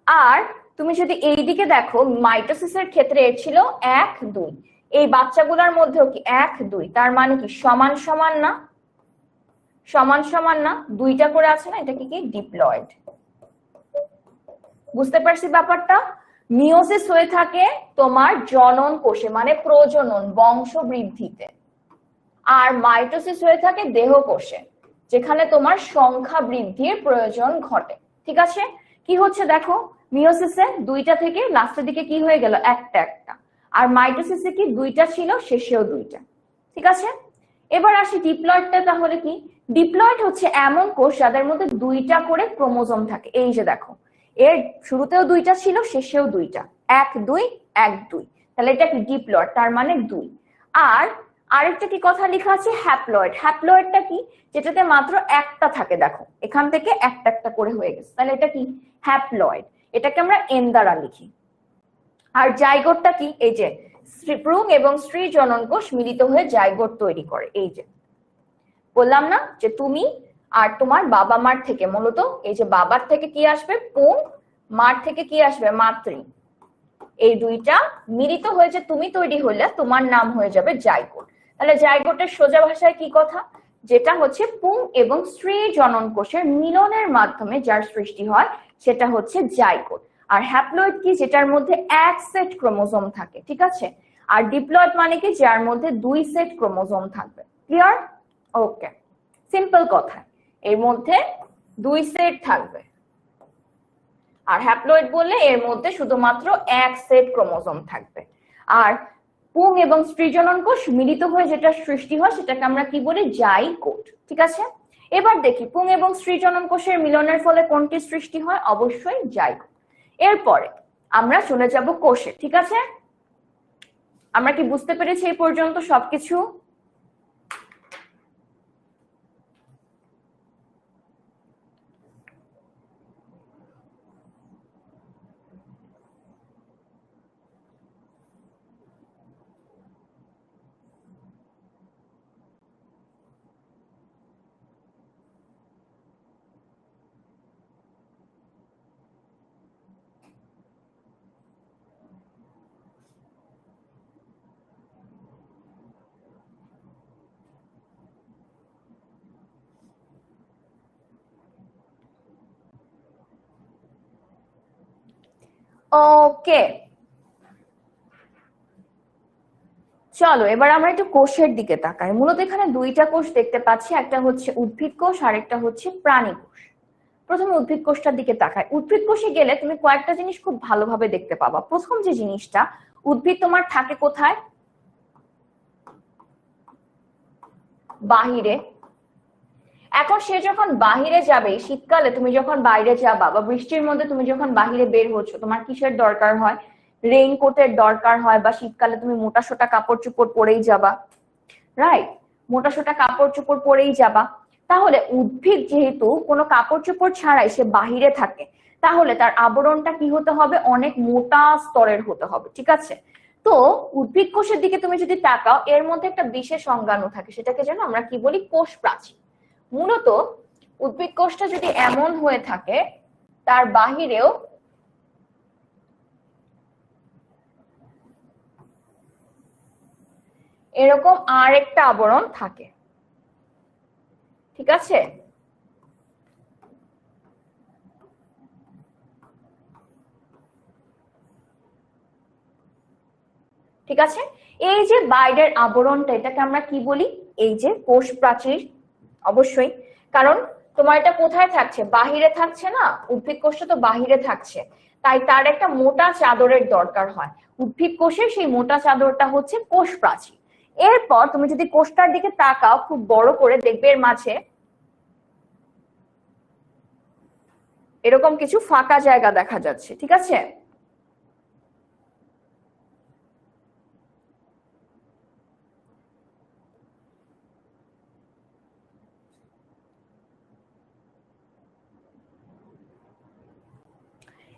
আর তুমি যদি এইদিকে দেখো মাইটোসিসের ক্ষেত্রে এর ছিল এক দুই, এই বাচ্চাগুলোর মধ্যেও কি এক দুই, তার মানে কি সমান সমান না? সমান সমান না, দুইটা করে আছে না, এটা কি কি ডিপ্লয়েড। বুঝতে পারছি ব্যাপারটা? মিওসিস হয়ে থাকে তোমার জনন কোষে মানে প্রজনন বংশ বৃদ্ধিতে, আর মাইটোসিস হয়ে থাকে দেহ কোষে যেখানে তোমার সংখ্যা বৃদ্ধির প্রয়োজন ঘটে, ঠিক আছে? কি হচ্ছে দেখো, মিওসিসে দুইটা থেকে লাস্টের দিকে কি হয়ে গেল, একটা একটা, আর মাইটোসিসে কি দুইটা ছিল শেষেও দুইটা, ঠিক আছে? এবার আসি ডিপ্লয়েডটা, তাহলে কি? ডিপ্লয়েড হচ্ছে এমন কোষ যাদের মধ্যে দুইটা করে ক্রোমোজোম থাকে। এই যে দেখো এর শুরুতেও দুইটা ছিল শেষেও দুইটা, এক দুই এক দুই, তাহলে এটা কি ডিপ্লয়েড, তার মানে দুই। আর আরেকটা কি কথা লেখা আছে, হ্যাপ্লয়েড। হ্যাপ্লয়েডটা কি, যেটাতে মাত্র একটা থাকে, দেখো এখান থেকে একটা একটা করে হয়ে গেছে, তাহলে এটা কি হ্যাপ্লয়েড, এটাকে আমরা এন দ্বারা লিখি। আর জাইগোটটা কি, এই যে পুং এবং স্ত্রী জনন কোষ মিলিত হয়ে জাইগোট তৈরি করে। এই যে বললাম না যে তুমি আর তোমার বাবা মার থেকে, মূলত এই যে বাবার থেকে কি আসবে পুং, মার থেকে কি আসবে মাতৃ, এই দুইটা মিলিত হয়ে যে তুমি তৈরি হলে তোমার নাম হয়ে যাবে জাইগোট। তাহলে জাইগোটের সোজা ভাষায় কি কথা, যেটা হচ্ছে পুং এবং স্ত্রী জনন কোষের মিলনের মাধ্যমে যার সৃষ্টি হয় সেটা হচ্ছে জাইগোট। আর হ্যাপ্লয়েড কি, যেটার মধ্যে এক সেট ক্রোমোজোম থাকে, ঠিক আছে? আর ডিপ্লয়েড মানে কি, যার মধ্যে দুই সেট ক্রোমোজোম থাকবে। ক্লিয়ার? ওকে, সিম্পল কথা, এর মধ্যে দুই সেট থাকবে। আর হ্যাপ্লয়েড বললে এর মধ্যে শুধুমাত্র এক সেট ক্রোমোজোম থাকবে। আর পুং এবং স্ত্রী জনন কোষ মিলিত হয়ে যেটা সৃষ্টি হয় সেটাকে আমরা কি বলি, জাইগোট, ঠিক আছে? এবার দেখি পুং এবং স্ত্রী জনন কোষের মিলনের ফলে কোনটি সৃষ্টি হয়, অবশ্যই জাইগোট। এরপরে আমরা চলে যাব কোষে, ঠিক আছে? আমরা কি বুঝতে পেরেছি এই পর্যন্ত সবকিছু? ওকে, চলো এবার আমরা একটু কোষের দিকে তাকাই। মূলত এখানে দুইটা কোষ দেখতে পাচ্ছি, একটা হচ্ছে উদ্ভিদ কোষ আর একটা হচ্ছে প্রাণী কোষ। প্রথমে উদ্ভিদ কোষটার দিকে তাকাই। উদ্ভিদ কোষে গেলে তুমি কয়েকটা জিনিস খুব ভালোভাবে দেখতে পাবা। প্রথম যে জিনিসটা, উদ্ভিদ তোমার থাকে কোথায়? বাহিরে। এখন সে যখন বাহিরে যাবে, শীতকালে তুমি যখন বাইরে যাবা বা বৃষ্টির মধ্যে তুমি যখন বাহিরে বের হচ্ছ, তোমার কিসের দরকার হয়? রেইনকোটের দরকার হয়, বা শীতকালে তুমি মোটা সোটা কাপড় চোপড় পরেই যাবা, রাইট? মোটা সোটা কাপড় চোপড় পরেই যাবা। তাহলে উদ্ভিদ যেহেতু কোনো কাপড় চোপড় ছাড়াই সে বাহিরে থাকে, তাহলে তার আবরণটা কি হতে হবে? অনেক মোটা স্তরের হতে হবে, ঠিক আছে? তো উদ্ভিদ কোষের দিকে তুমি যদি তাকাও, এর মধ্যে একটা বিশেষ অঙ্গাণু থাকে, সেটাকে যেন আমরা কি বলি? কোষ প্রাচীর। মূলত উদ্ভিদ কোষটা যদি এমন হয়ে থাকে, তার বাহিরেও এরকম আর একটা আবরণ থাকে, ঠিক আছে? ঠিক আছে, এই যে বাইরের আবরণটা, এটাকে আমরা কি বলি? এই যে কোষ প্রাচীর। অবশ্যই, কারণ তোমার এটা কোথায় থাকছে? বাহিরে থাকছে না? উদ্ভিদ কোষটা তো বাহিরে থাকছে, তাই তার একটা মোটা চাদরের দরকার হয়। উদ্ভিদ কোষের সেই মোটা চাদরটা হচ্ছে কোষ প্রাচীর। এরপর তুমি যদি কোষটার দিকে তাকাও খুব বড় করে, দেখবে এর মাঝে এরকম কিছু ফাঁকা জায়গা দেখা যাচ্ছে, ঠিক আছে?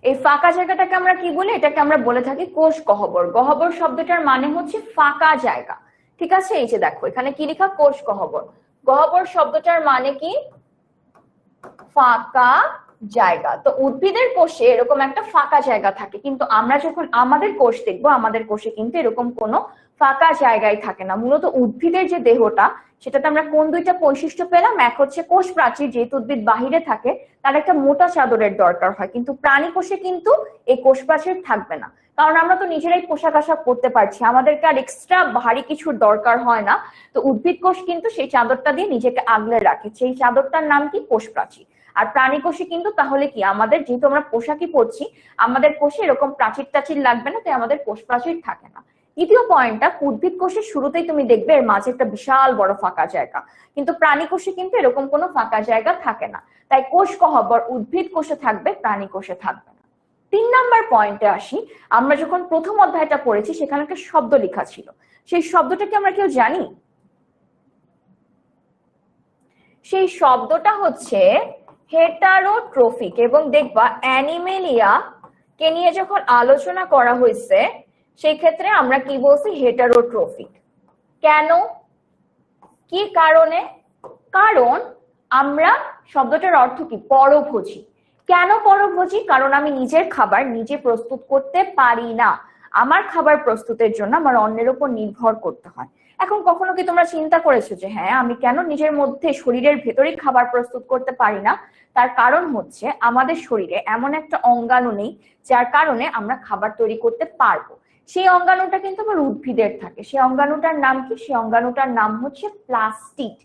এই ফাঁকা জায়গাটাকে আমরা কি বলি? এটাকে আমরা বলে থাকি কোষ গহ্বর। গহ্বর শব্দটার মানে হচ্ছে ফাঁকা জায়গা, ঠিক আছে? এই যে দেখো এখানে কি লেখা? কোষ গহ্বর। গহ্বর শব্দটার মানে কি? ফাঁকা জায়গা। তো উদ্ভিদের কোষে এরকম একটা ফাঁকা জায়গা থাকে, কিন্তু আমরা যখন আমাদের কোষ দেখবো, আমাদের কোষে কিন্তু এরকম কোনো ফাঁকা জায়গায় থাকে না। মূলত উদ্ভিদের যে দেহটা, সেটাতে আমরা কোন দুইটা বৈশিষ্ট্য পেলাম? এক হচ্ছে কোষ প্রাচীর, যেহেতু উদ্ভিদ বাহিরে থাকে তার একটা মোটা চাদরের দরকার হয়, কিন্তু প্রাণী কোষে কিন্তু এই কোষ প্রাচীর থাকবে না। কারণ আমরা তো নিজেরাই পোশাক আশাক পরতে পারছি, আমাদেরকে আর এক্সট্রা ভারী কিছুর দরকার হয় না। তো উদ্ভিদ কোষ কিন্তু সেই চাদরটা দিয়ে নিজেকে আগলে রাখে, সেই চাদরটার নাম কি? কোষ প্রাচীর। আর প্রাণী কোষে কিন্তু তাহলে কি, আমাদের যেহেতু আমরা পোশাকই পরছি, আমাদের কোষে এরকম প্রাচীর টাচীর লাগবে না, তাই আমাদের কোষ প্রাচীর থাকে না। দ্বিতীয় পয়েন্টটা, উদ্ভিদ কোষের শুরুতেই তুমি দেখবে এর মাঝে একটা বিশাল বড় ফাঁকা জায়গা, কিন্তু প্রাণী কোষে কিন্তু এরকম কোনো ফাঁকা জায়গা থাকে না। তাই কোষ গহ্বর উদ্ভিদ কোষে থাকবে, প্রাণী কোষে থাকবে না। 3 নাম্বার পয়েন্টে আসি। আমরা যখন প্রথম অধ্যায়টা পড়েছি, সেখানে একটা শব্দ লেখা ছিল, সেই শব্দটাকে আমরা কেউ জানি? সেই শব্দটা হচ্ছে হেটারোট্রফিক। এবং দেখবা অ্যানিমেলিয়া কে নিয়ে যখন আলোচনা করা হয়েছে, সেই ক্ষেত্রে আমরা কি বলছি? হেটারোট্রফিক। কেন? কি কারণে? কারণ আমরা, শব্দটার অর্থ কি? পরভোজী। কেন পরভোজী? কারণ আমি নিজের খাবার নিজে প্রস্তুত করতে পারি না, আমার খাবার প্রস্তুতের জন্য আমার অন্যের উপর নির্ভর করতে হয়। এখন কখনো কি তোমরা চিন্তা করেছো যে হ্যাঁ, আমি কেন নিজের মধ্যে শরীরের ভেতরেই খাবার প্রস্তুত করতে পারি না? তার কারণ হচ্ছে আমাদের শরীরে এমন একটা অঙ্গাণু নেই যার কারণে আমরা খাবার তৈরি করতে পারবো। সেই অঙ্গাণুটা কিন্তু আবার উদ্ভিদের থাকে। সেই অঙ্গাণুটার নাম কি? সেই অঙ্গাণুটার নাম হচ্ছে প্লাস্টিড,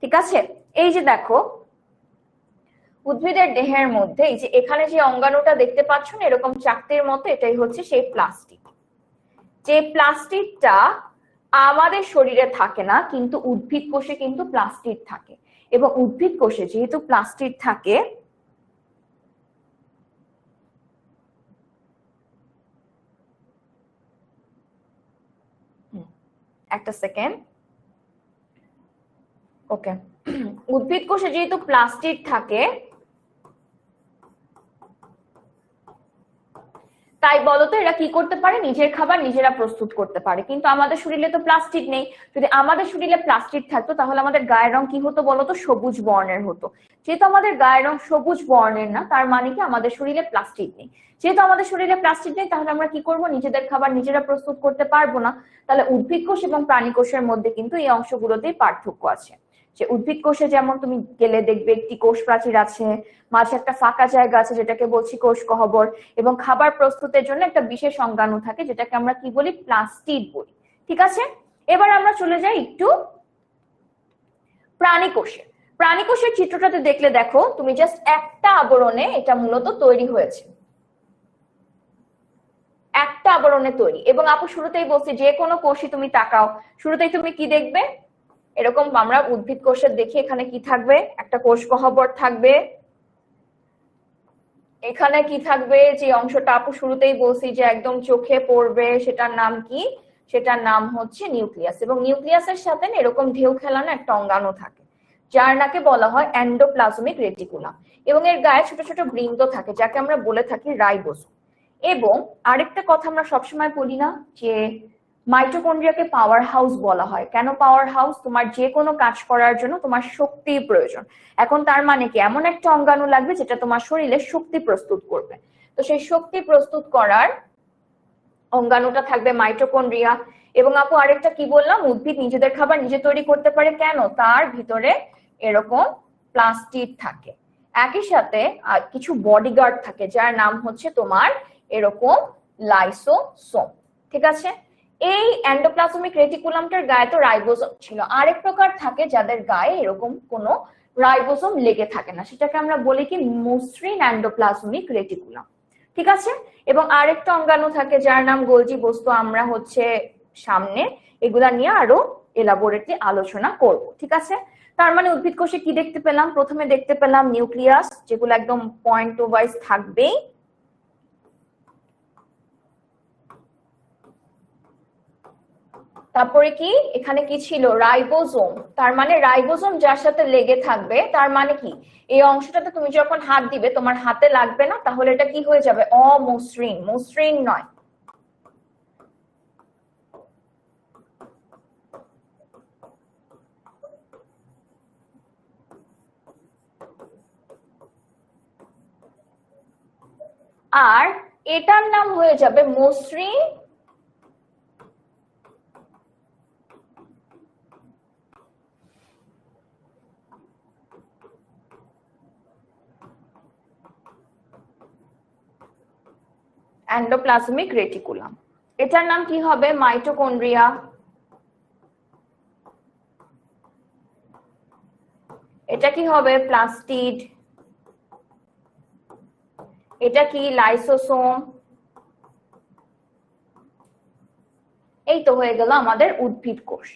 ঠিক আছে? এই যে দেখো উদ্ভিদের দেহের মধ্যে এই যে এখানে যে অঙ্গাণুটা দেখতে পাচ্ছ না, এরকম চাকতির মতো, এটাই হচ্ছে সেই প্লাস্টিড। যে প্লাস্টিডটা আমাদের শরীরে থাকে না, কিন্তু উদ্ভিদ কোষে কিন্তু প্লাস্টিড থাকে। এবং উদ্ভিদ কোষে যেহেতু প্লাস্টিড থাকে, একটা সেকেন্ড, ওকে, উদ্ভিদ কোষে যেহেতু প্লাস্টিড থাকে, তাই বলতো এরা কি করতে পারে? নিজের খাবার নিজেরা প্রস্তুত করতে পারে। কিন্তু আমাদের শরীরে তো প্লাস্টিক নেই। যদি আমাদের শরীরে প্লাস্টিক থাকতো, তাহলে আমাদের গায়ের রং কি হতো বলতো? সবুজ বর্ণের হতো। যেহেতু আমাদের গায়ের রং সবুজ বর্ণের না, তার মানে কি আমাদের শরীরে প্লাস্টিক নেই। যেহেতু আমাদের শরীরে প্লাস্টিক নেই, তাহলে আমরা কি করব? নিজেদের খাবার নিজেরা প্রস্তুত করতে পারবো না। তাহলে উদ্ভিদ কোষ এবং প্রাণী কোষের মধ্যে কিন্তু এই অংশগুলোতেই পার্থক্য আছে। যে উদ্ভিদ কোষে যেমন তুমি গেলে দেখবে একটি কোষ প্রাচীর আছে, মাঝে একটা ফাঁকা জায়গা আছে যেটাকে বলছি কোষ গহ্বর, এবং খাবার প্রস্তুতের জন্য একটা বিশেষ অঙ্গাণু থাকে যেটাকে আমরা কি বলি, প্লাস্টিড বলি। ঠিক আছে, এবার আমরা চলে যাই একটু প্রাণী কোষে। প্রাণী কোষের চিত্রটাতে দেখলে দেখো তুমি জাস্ট একটা আবরণে এটা মূলত তৈরি হয়েছে, একটা আবরণে তৈরি। এবং আপু শুরুতেই বলছি যে কোনো কোষই তুমি তাকাও, শুরুতেই তুমি কি দেখবে, এরকম আমরা উদ্ভিদ কোষের দেখি এখানে কি থাকবে, একটা কোষ গহ্বর থাকবে, এখানে কি থাকবে, যে অংশটা আপু শুরুতেই বলছি যে একদম চোখে পড়বে, সেটার নাম কি, সেটার নাম হচ্ছে নিউক্লিয়াস। এবং নিউক্লিয়াসের সাথে এরকম ঢেউ খেলানো একটা অঙ্গাণু থাকে যার নাকে বলা হয় এন্ডোপ্লাজমিক রেটিকুলাম, এবং এর গায়ে ছোট ছোট বৃন্ত থাকে যাকে আমরা বলে থাকি রাইবোসোম। এবং আরেকটা কথা আমরা সবসময় বলি না যে মাইটোকন্ড্রিয়াকে পাওয়ার হাউস বলা হয়, কেন পাওয়ার হাউস, তোমার যে কোনো কাজ করার জন্য তোমার শক্তির প্রয়োজন। এখন তার মানে কি, এমন একটা অঙ্গাণু লাগবে যেটা তোমার শরীরে শক্তি প্রস্তুত করবে, তো সেই শক্তি প্রস্তুত করার অঙ্গাণুটা থাকবে মাইটোকন্ড্রিয়া। এবং আপু আরেকটা কি বললাম, উদ্ভিদ নিজেদের খাবার নিজে তৈরি করতে পারে, কেন, তার ভিতরে এরকম প্লাস্টিড থাকে, একই সাথে কিছু বডিগার্ড থাকে যার নাম হচ্ছে তোমার এরকম লাইসোসোম। ঠিক আছে, এই এন্ডোপ্লাজমিক রেটিকুলামটার গায়ে তো রাইবোসোম ছিল, আরেক প্রকার থাকে যাদের গায়ে এরকম কোনো রাইবোসোম লেগে থাকে না, সেটাকে আমরা বলি কি মসৃণ এন্ডোপ্লাজমিক রেটিকুলাম। ঠিক আছে, এবং আরেকটা অঙ্গাণু থাকে যার নাম গোলজি বস্তু, আমরা হচ্ছে সামনে এগুলা নিয়ে আরো এলাবোরেটলি আলোচনা করব। ঠিক আছে, তার মানে উদ্ভিদ কোষে কি দেখতে পেলাম, প্রথমে দেখতে পেলাম নিউক্লিয়াস যেগুলো একদম পয়েন্ট ওয়াইজ থাকবেই, তারপরে কি এখানে কি ছিল, রাইবোসোম, তার মানে রাইবোসোম যার সাথে লেগে থাকবে, তার মানে কি এই অংশটাতে তুমি যখন হাত দিবে তোমার হাতে লাগবে না, তাহলে এটা কি হয়ে যাবে, অমসৃণ, মসৃণ নয়। আর এটার নাম হয়ে যাবে মসৃণ এন্ডোপ্লাজমিক রেটিকুলাম, এটার নাম কি হবে, মাইটোকন্ড্রিয়া। এটা কি হবে, প্লাস্টিড। এটা কি, লাইসোসোম। এই তো হয়ে গেল আমাদের উদ্ভিদ কোষ।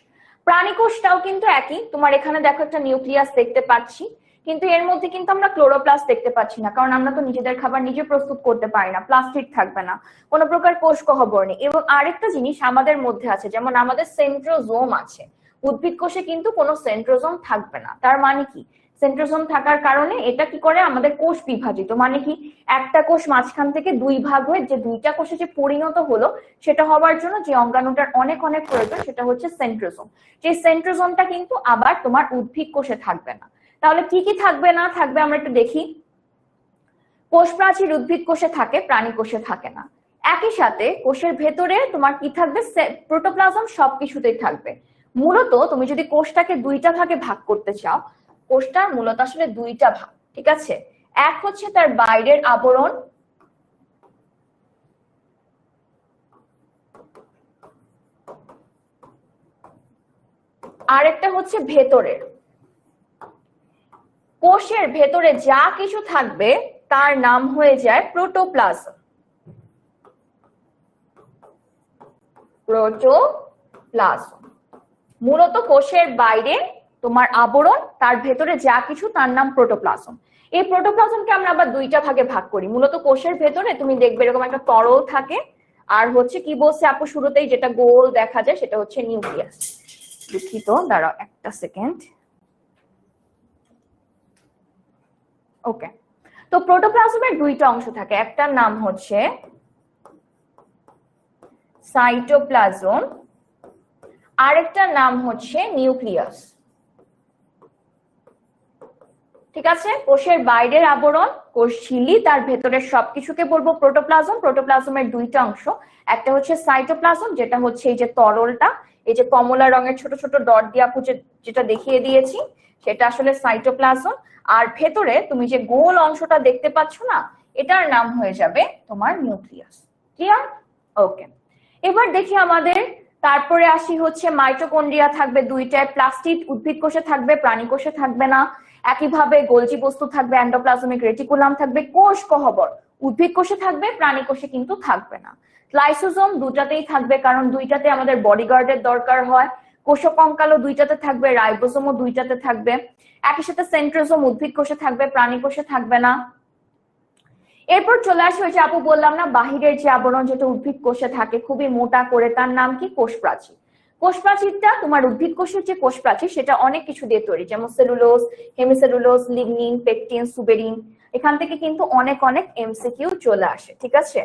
প্রাণী কোষটাও কিন্তু একই, তোমার এখানে দেখো একটা নিউক্লিয়াস দেখতে পাচ্ছি, কিন্তু এর মধ্যে কিন্তু আমরা ক্লোরোপ্লাস্ট দেখতে পাচ্ছি না, কারণ আমরা তো নিজেদের খাবার নিজে প্রস্তুত করতে পারি না, প্লাস্টিক থাকবে না, কোনো প্রকার কোষ গহ্বর নেই। এবং আরেকটা জিনিস আমাদের মধ্যে আছে, যেমন আমাদের সেন্ট্রোজোম আছে, উদ্ভিদ কোষে কিন্তু কোনো সেন্ট্রোজোম থাকবে না। তার মানে কি, সেন্ট্রোজোম থাকার কারণে এটা কি করে, আমাদের কোষ বিভাজিত, মানে কি একটা কোষ মাঝখান থেকে দুই ভাগ হয়ে যে দুইটা কোষে যে পরিণত হলো, সেটা হওয়ার জন্য যে অঙ্গাণুটার অনেক অনেক প্রয়োজন সেটা হচ্ছে সেন্ট্রোজোম। যে সেন্ট্রোজোমটা কিন্তু আবার তোমার উদ্ভিদ কোষে থাকবে না। তাহলে কি কি থাকবে না থাকবে আমরা একটু দেখি। কোষ প্রাচীর উদ্ভিদ কোষে থাকে, প্রাণী কোষে থাকে না। একই সাথে কোষের ভেতরে তোমার কি থাকবে, প্রোটোপ্লাজম সবকিছুতেই থাকবে। মূলত তুমি যদি কোষটাকে দুইটা ভাগে ভাগ করতে চাও, কোষটার মূলত আসলে দুইটা ভাগ। ঠিক আছে, এক হচ্ছে তার বাইরের আবরণ, আর একটা হচ্ছে ভেতরের। কোষের ভেতরে যা কিছু থাকবে তার নাম হয়ে যায় প্রোটোপ্লাজম। প্রোটোপ্লাজম মূলত কোষের বাইরে তোমার আবরণ, তার ভেতরে যা কিছু তার নাম প্রোটোপ্লাজম। এই প্রোটোপ্লাজমকে আমরা আবার দুইটা ভাগে ভাগ করি। মূলত কোষের ভেতরে তুমি দেখবে এরকম একটা তরল থাকে, আর হচ্ছে কি বলছে আপু শুরুতেই যেটা গোল দেখা যায় সেটা হচ্ছে নিউক্লিয়াস। দুঃখিত, দাঁড়াও একটা সেকেন্ড। ওকে, তো প্রোটোপ্লাজমের দুইটা অংশ থাকে, একটার নাম হচ্ছে সাইটোপ্লাজম, আরেকটার নাম হচ্ছে নিউক্লিয়াস। ঠিক আছে, কোষের বাইরের আবরণ কোষ ঝিল্লি, তার ভেতরের সবকিছুকে বলবো প্রোটোপ্লাজম। প্রোটোপ্লাজমের দুইটা অংশ, একটা হচ্ছে সাইটোপ্লাজম যেটা হচ্ছে এই যে তরলটা, এই যে কমলা রঙের ছোট ছোট ডট দিয়ে আপু যেটা দেখিয়ে দিয়েছি সেটা আসলে সাইটোপ্লাজম। আর ভেতরে তুমি যে গোল অংশটা দেখতে পাচ্ছ না, এটার নাম হয়ে যাবে তোমার নিউক্লিয়াস। ক্লিয়ার? ওকে, এবার দেখি আমাদের তারপরে আসি হচ্ছে মাইটোকন্ড্রিয়া থাকবে দুইটায়, প্লাস্টিড উদ্ভিদ কোষে থাকবে, প্রাণী কোষে থাকবে না। একইভাবে গোলজি বস্তু থাকবে, এন্ডোপ্লাজমিক রেটিকুলাম থাকবে, কোষ গহ্বর উদ্ভিদ কোষে থাকবে, প্রাণী কোষে কিন্তু থাকবে না। লাইসোজোম দুটাতেই থাকবে, কারণ দুইটাতে আমাদের বডিগার্ডের দরকার হয়। কোষকঙ্কালও দুইটাতে থাকবে, রাইবোজোমও দুইটাতে থাকবে। একই সাথে সেন্ট্রোজোম উদ্ভিদ কোষে থাকবে, প্রাণী কোষে থাকবে না। এরপর চলে আসে ওই যে আপু বললাম না বাহিরের যে আবরণ যেটা উদ্ভিদ কোষে থাকে খুবই মোটা করে, তার নাম কি? কোষ প্রাচীর। কোষ প্রাচীরটা তোমার উদ্ভিদ কোষের যে কোষ প্রাচীর সেটা অনেক কিছু দিয়ে তৈরি, যেমন cellulose, hemicellulose, lignin, pectin, suberin. এখান থেকে কিন্তু অনেক অনেক এমসিকিউ চলে আসে, ঠিক আছে?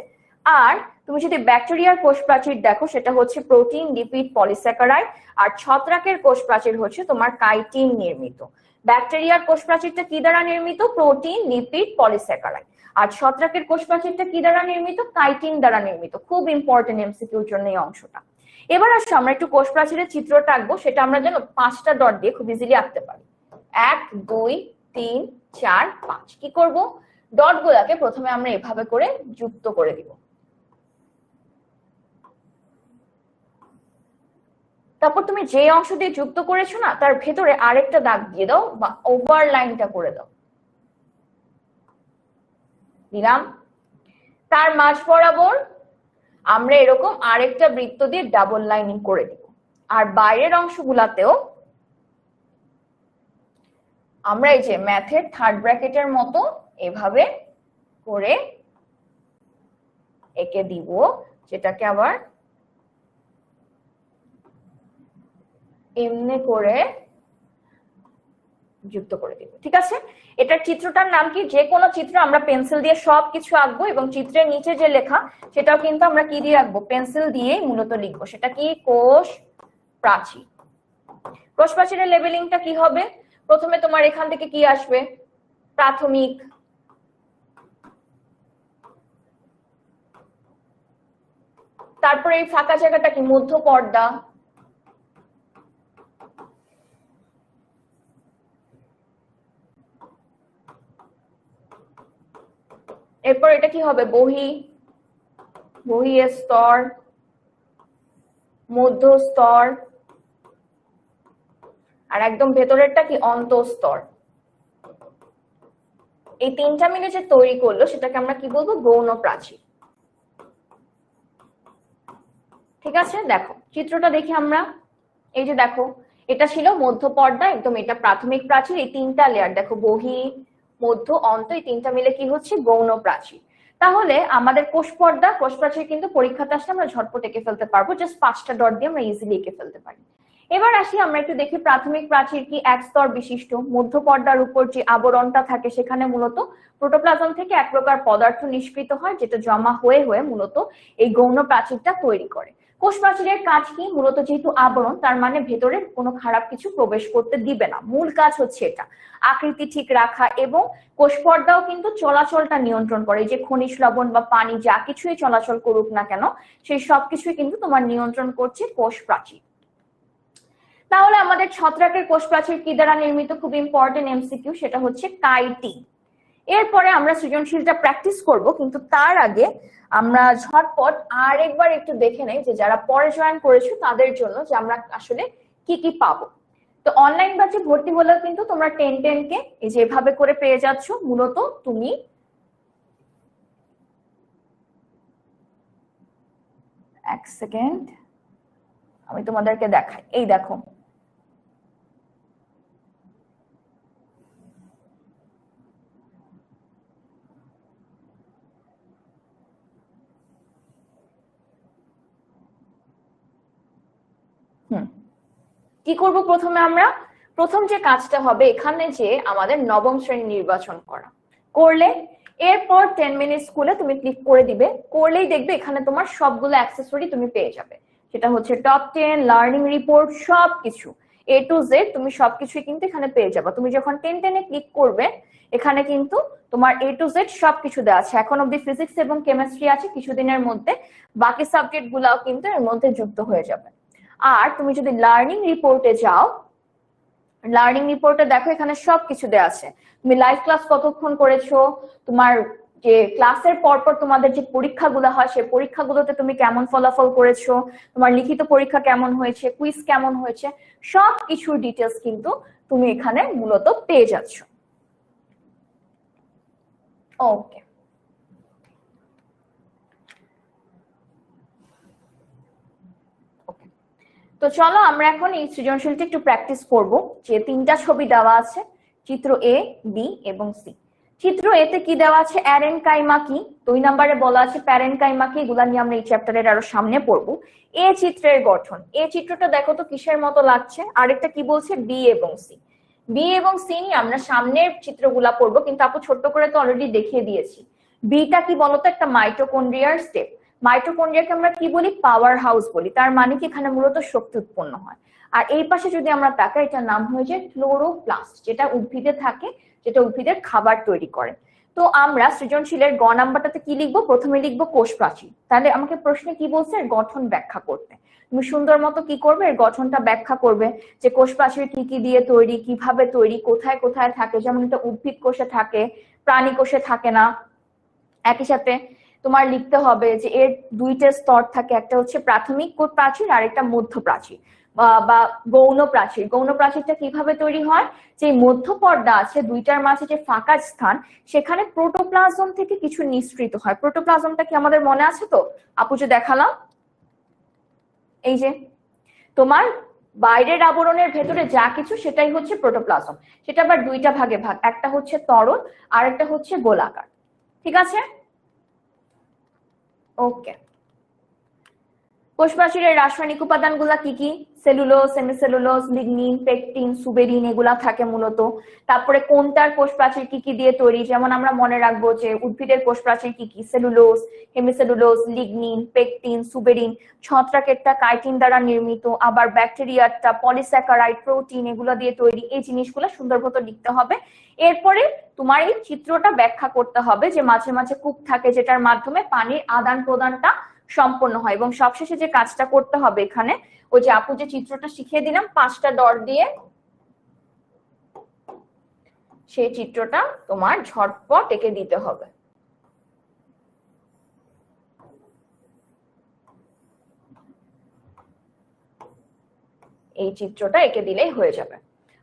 আর তুমি যদি ব্যাকটেরিয়ার কোষ প্রাচীর দেখো সেটা হচ্ছে প্রোটিন, লিপিড, পলিস্যাকারাইড। আর ছত্রাকের কোষ প্রাচীর হচ্ছে তোমার কাইটিন নির্মিত। ব্যাকটেরিয়ার কোষ প্রাচীরটা কি দ্বারা নির্মিত? Protein, lipid, polysaccharide. আর ছত্রাকের কোষ প্রাচীরটা কি দ্বারা নির্মিত? কাইটিন দ্বারা নির্মিত। খুব ইম্পর্টেন্ট এমসিকিউর জন্য এই অংশটা। এবার আসো আমরা একটু কোষ প্রাচীরের চিত্রটা আঁকবো, সেটা আমরা যেন 5টা ডট দিয়ে খুব ইজিলি আঁকতে পারি। 1 2 3 4 5। কি করব? ডট গুলাকে প্রথমে আমরা এভাবে করে যুক্ত করে দিব। তারপর তুমি যে অংশ দিয়ে যুক্ত করেছো না তার ভেতরে আরেকটা দাগ দিয়ে দাও বা ওভারলাইনটা করে দাও। দিলাম। তার মাঝ বরাবর আমরা এরকম আরেকটা বৃত্ত দিয়ে ডাবল লাইনিং করে দিব। আর বাইরের অংশগুলাতেও আমরা এই যে ম্যাথের থার্ড ব্র্যাকেটের মতো এভাবে করে এঁকে দিব, যেটাকে আবার এমনি করে যুক্ত করে দিব। ঠিক আছে? এটার চিত্রটার নাম কি? যে কোনো চিত্র আমরা পেন্সিল দিয়ে সবকিছু আঁকবো এবং চিত্রের নিচে যে লেখা সেটাও কিন্তু আমরা কি দিয়ে আঁকবো? পেন্সিল দিয়ে মূলত লিখবো। সেটা কি? কোষ প্রাচীর। কোষ প্রাচীরের লেবেলিংটা কি হবে? প্রথমে তোমার এখান থেকে কি আসবে? প্রাথমিক, তারপরে এই ফাঁকা জায়গাটা কি? মধ্য পর্দা, এরপর এটা কি হবে? বহিঃ স্তর, মধ্য স্তর, আর একদম ভেতরেরটা কি? অন্তঃস্তর। এই তিনটা মিলে যে তৈরি করলো সেটাকে আমরা কি বলবো? গৌণ প্রাচীর। ঠিক আছে? দেখো চিত্রটা দেখি আমরা। এই যে দেখো, এটা ছিল মধ্য পর্দা, একদম এটা প্রাথমিক প্রাচীর। এই তিনটা লেয়ার দেখো, বহি, মধ্য, অন্ত, এই তিনটা মিলে কি হচ্ছে? গৌণ প্রাচীর। তাহলে আমাদের কোষ পর্দা, কোষ প্রাচীর কিন্তু পরীক্ষাতে আসলে আমরা ঝটপট এঁকে ফেলতে পারবো, জাস্ট 5টা ডট দিয়ে আমরা ইজিলি এঁকে ফেলতে পারি। এবার আসি আমরা একটু দেখি প্রাথমিক প্রাচীর কি? এক স্তর বিশিষ্ট। মধ্য পর্দার উপর যে আবরণটা থাকে সেখানে মূলত প্রোটোপ্লাজম থেকে এক প্রকার পদার্থ নিষ্কৃত হয়, যেটা জমা হয়ে হয়ে মূলত এই গৌণ প্রাচীরটা তৈরি করে। কোষ প্রাচীরের কাজ কি? মূলত যেহেতু আবরণ, তার মানে ভেতরে কোনো খারাপ কিছু প্রবেশ করতে দিবে না। মূল কাজ হচ্ছে এটা, আকৃতি ঠিক রাখা। এবং কোষ পর্দাও কিন্তু চলাচলটা নিয়ন্ত্রণ করে। যে খনিজ লবণ বা পানি যা কিছুই চলাচল করুক না কেন, সেই সবকিছুই কিন্তু তোমার নিয়ন্ত্রণ করছে কোষ প্রাচীর। তাহলে আমাদের ছত্রাকের কোষ প্রাচীর কি দ্বারা নির্মিত? খুব ইম্পর্টেন্ট এমসিকিউ, সেটা হচ্ছে কাইটিন। এরপরে আমরা সৃজনশীলটা প্র্যাকটিস করব, কিন্তু তার আগে আমরা ঝটপট আরেকবার একটু দেখে নেই যে যারা পরে জয়েন করেছো তাদের জন্য যে আমরা আসলে কি কি পাবো। তো অনলাইন ব্যাচে ভর্তি হলেও কিন্তু তোমরা 10-10 কে এই যে এভাবে করে পেয়ে যাচ্ছ। মূলত তুমি এক সেকেন্ড আমি তোমাদেরকে দেখাই। এই দেখো, কি করব? প্রথমে আমরা প্রথম যে কাজটা হবে এখানে যে আমাদের নবম শ্রেণী নির্বাচন করা, করলে এরপর 10 মিনিট স্কুলে তুমি ক্লিক করে দিবে। করলেই দেখবে এখানে তোমার সবগুলো অ্যাক্সেসরি তুমি পেয়ে যাবে, সেটা হচ্ছে টপ 10, লার্নিং রিপোর্ট, সবকিছু A to Z তুমি সবকিছুই কিন্তু এখানে পেয়ে যাবে। তুমি যখন 10-10 এ ক্লিক করবে এখানে কিন্তু তোমার A to Z সবকিছু দেওয়া আছে। এখন অব্দি ফিজিক্স এবং কেমিস্ট্রি আছে, কিছুদিনের মধ্যে বাকি সাবজেক্ট গুলাও কিন্তু এর মধ্যে যুক্ত হয়ে যাবে। আর তুমি যদি লার্নিং রিপোর্টে যাও, লার্নিং রিপোর্টে দেখো এখানে সবকিছু দেওয়া আছে। তুমি লাইভ ক্লাস কতক্ষণ করেছো, তোমার যে ক্লাসের পরপর তোমাদের যে পরীক্ষাগুলো হয় সেই পরীক্ষাগুলোতে তুমি কেমন ফলাফল করেছো, তোমার লিখিত পরীক্ষা কেমন হয়েছে, কুইজ কেমন হয়েছে, সব কিছুর ডিটেলস কিন্তু তুমি এখানে মূলত পেয়ে যাচ্ছ। ওকে, তো চলো আমরা এখন এই সৃজনশীলটা একটু প্র্যাকটিস করব। যে তিনটা ছবি দেওয়া আছে, চিত্র এ, বি এবং সি। চিত্র এ তে কি দেওয়া আছে, অ্যারেনকাইমা কি, 2 নম্বরে বলা আছে প্যারেনকাইমা কি, এগুলা নিয়ে আমরা এই চ্যাপ্টারের আরো সামনে পড়বো। এ চিত্রের গঠন, এ চিত্রটা দেখো তো কিসের মতো লাগছে, আরেকটা কি বলছে বি এবং সি। বি এবং সি নিয়ে আমরা সামনের চিত্রগুলা পড়বো, কিন্তু আপু ছোট্ট করে তো অলরেডি দেখিয়ে দিয়েছি। বিটা কি বলতো, একটা মাইটোকন্ড্রিয়ার স্টেপ। মাইটোকন্ড্রিয়াকে আমরা কি বলি, পাওয়ার হাউস বলি। তার মানে কি এখানে মূলত শক্তি উৎপন্ন হয়। আর এই পাশে যদি আমরা তাকাই, এটার নাম হয়ে যায় ক্লোরোপ্লাস্ট, যেটা উদ্ভিদে থাকে, যেটা উদ্ভিদের খাবার তৈরি করে। তো আমরা সৃজনশীলের গ নাম্বারটাতে কি লিখবো, প্রথমে লিখবো কোষ প্রাচীর। তাহলে আমাকে প্রশ্নে কি বলছে, এর গঠন ব্যাখ্যা করতে। তুমি সুন্দর মতো কি করবে, এর গঠনটা ব্যাখ্যা করবে, যে কোষ প্রাচীর কি কি দিয়ে তৈরি, কিভাবে তৈরি, কোথায় কোথায় থাকে। যেমন এটা উদ্ভিদ কোষে থাকে, প্রাণী কোষে থাকে না। একই সাথে তোমার লিখতে হবে যে এর দুইটা স্তর থাকে, একটা হচ্ছে প্রাথমিক প্রাচীর আর একটা মধ্য প্রাচীর বা গৌণ প্রাচীর। গৌণ প্রাচীরটা কিভাবে তৈরি হয়, যে মধ্য পর্দা আছে দুইটার মাঝে যে ফাঁকা স্থান, সেখানে প্রোটোপ্লাজম থেকে কিছু নিঃসৃত হয়। প্রোটোপ্লাজমটা কি আমাদের মনে আছে তো, আপু যে দেখালাম, এই যে তোমার বাইরের আবরণের ভেতরে যা কিছু সেটাই হচ্ছে প্রোটোপ্লাজম। সেটা আবার দুইটা ভাগে ভাগ, একটা হচ্ছে তরল আর একটা হচ্ছে গোলাকার। ঠিক আছে, ওকে। কোষ প্রাচীরের রাসায়নিক উপাদানগুলা কি কি, সেলুলোজ, সেমিসেলুলোজ, লিগনিন, পেকটিন, সুবেরিন, এগুলা থাকে মূলত। তারপরে কোনটার কোষ প্রাচীর কি কি দিয়ে তৈরি, যেমন আমরা মনে রাখবো যে উদ্ভিদের কোষ প্রাচীর কি কি, cellulose, hemicellulose, lignin, pectin, suberin. ছত্রাকেরটা কাইটিন দ্বারা নির্মিত, আবার ব্যাকটেরিয়ারটা পলিস্যাকারাইড, প্রোটিন, এগুলো দিয়ে তৈরি। এই জিনিসগুলো সুন্দর মতো লিখতে হবে। এরপরে তোমার এই চিত্রটা ব্যাখ্যা করতে হবে, যে মাঝে মাঝে কূপ থাকে যেটার মাধ্যমে পানির আদান প্রদানটা সম্পন্ন হয়। এবং সবশেষে যে কাজটা করতে হবে এখানে, ওই যে আপু যে চিত্রটা শিখিয়ে দিলাম 5টা ডট দিয়ে, সেই চিত্রটা তোমার ঝটপট এঁকে দিতে হবে। এই চিত্রটা এঁকে দিলেই হয়ে যাবে।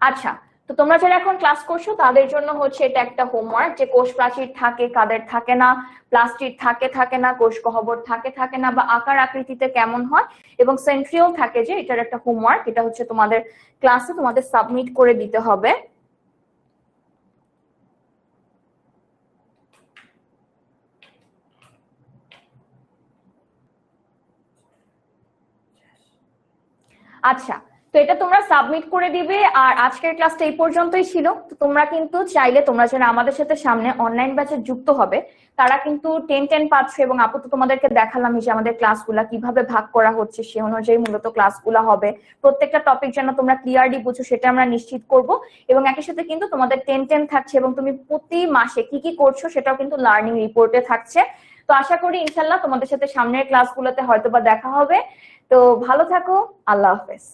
আচ্ছা, তো তোমরা যারা এখন ক্লাস করছো তাদের জন্য হচ্ছে এটা একটা হোমওয়ার্ক, যে কোষ প্রাচীর থাকে কাদের থাকে না, প্লাস্টিড থাকে থাকে না, কোষ গহ্বর থাকে থাকে না, বা আকার আকৃতিতে কেমন হয়, এবং সেন্ট্রিওল থাকে যে, এটার একটা হোমওয়ার্ক। এটা হচ্ছে তোমাদের ক্লাসে তোমাদের সাবমিট করে দিতে হবে। আচ্ছা, তো এটা তোমরা সাবমিট করে দিবে। আর আজকের ক্লাসটা এই পর্যন্তই ছিল। তো তোমরা কিন্তু চাইলে, তোমরা যারা আমাদের সাথে সামনে অনলাইন ব্যাচে যুক্ত হবে, তারা কিন্তু 10-10 পাচ্ছ। এবং আপাতত তোমাদেরকে দেখালাম যে আমাদের ক্লাসগুলা কিভাবে ভাগ করা হচ্ছে, সে অনুযায়ী মূলত ক্লাসগুলা হবে। প্রত্যেকটা টপিক যেন তোমরা ক্লিয়ারলি বুঝো সেটা আমরা নিশ্চিত করব। এবং একই সাথে কিন্তু তোমাদের 10-10 থাকছে, এবং তুমি প্রতি মাসে কি কি করছো সেটাও কিন্তু লার্নিং রিপোর্টে থাকছে। তো আশা করি ইনশাল্লাহ তোমাদের সাথে সামনের ক্লাসগুলোতে হয়তো বা দেখা হবে। তো ভালো থাকো, আল্লাহ হাফেজ।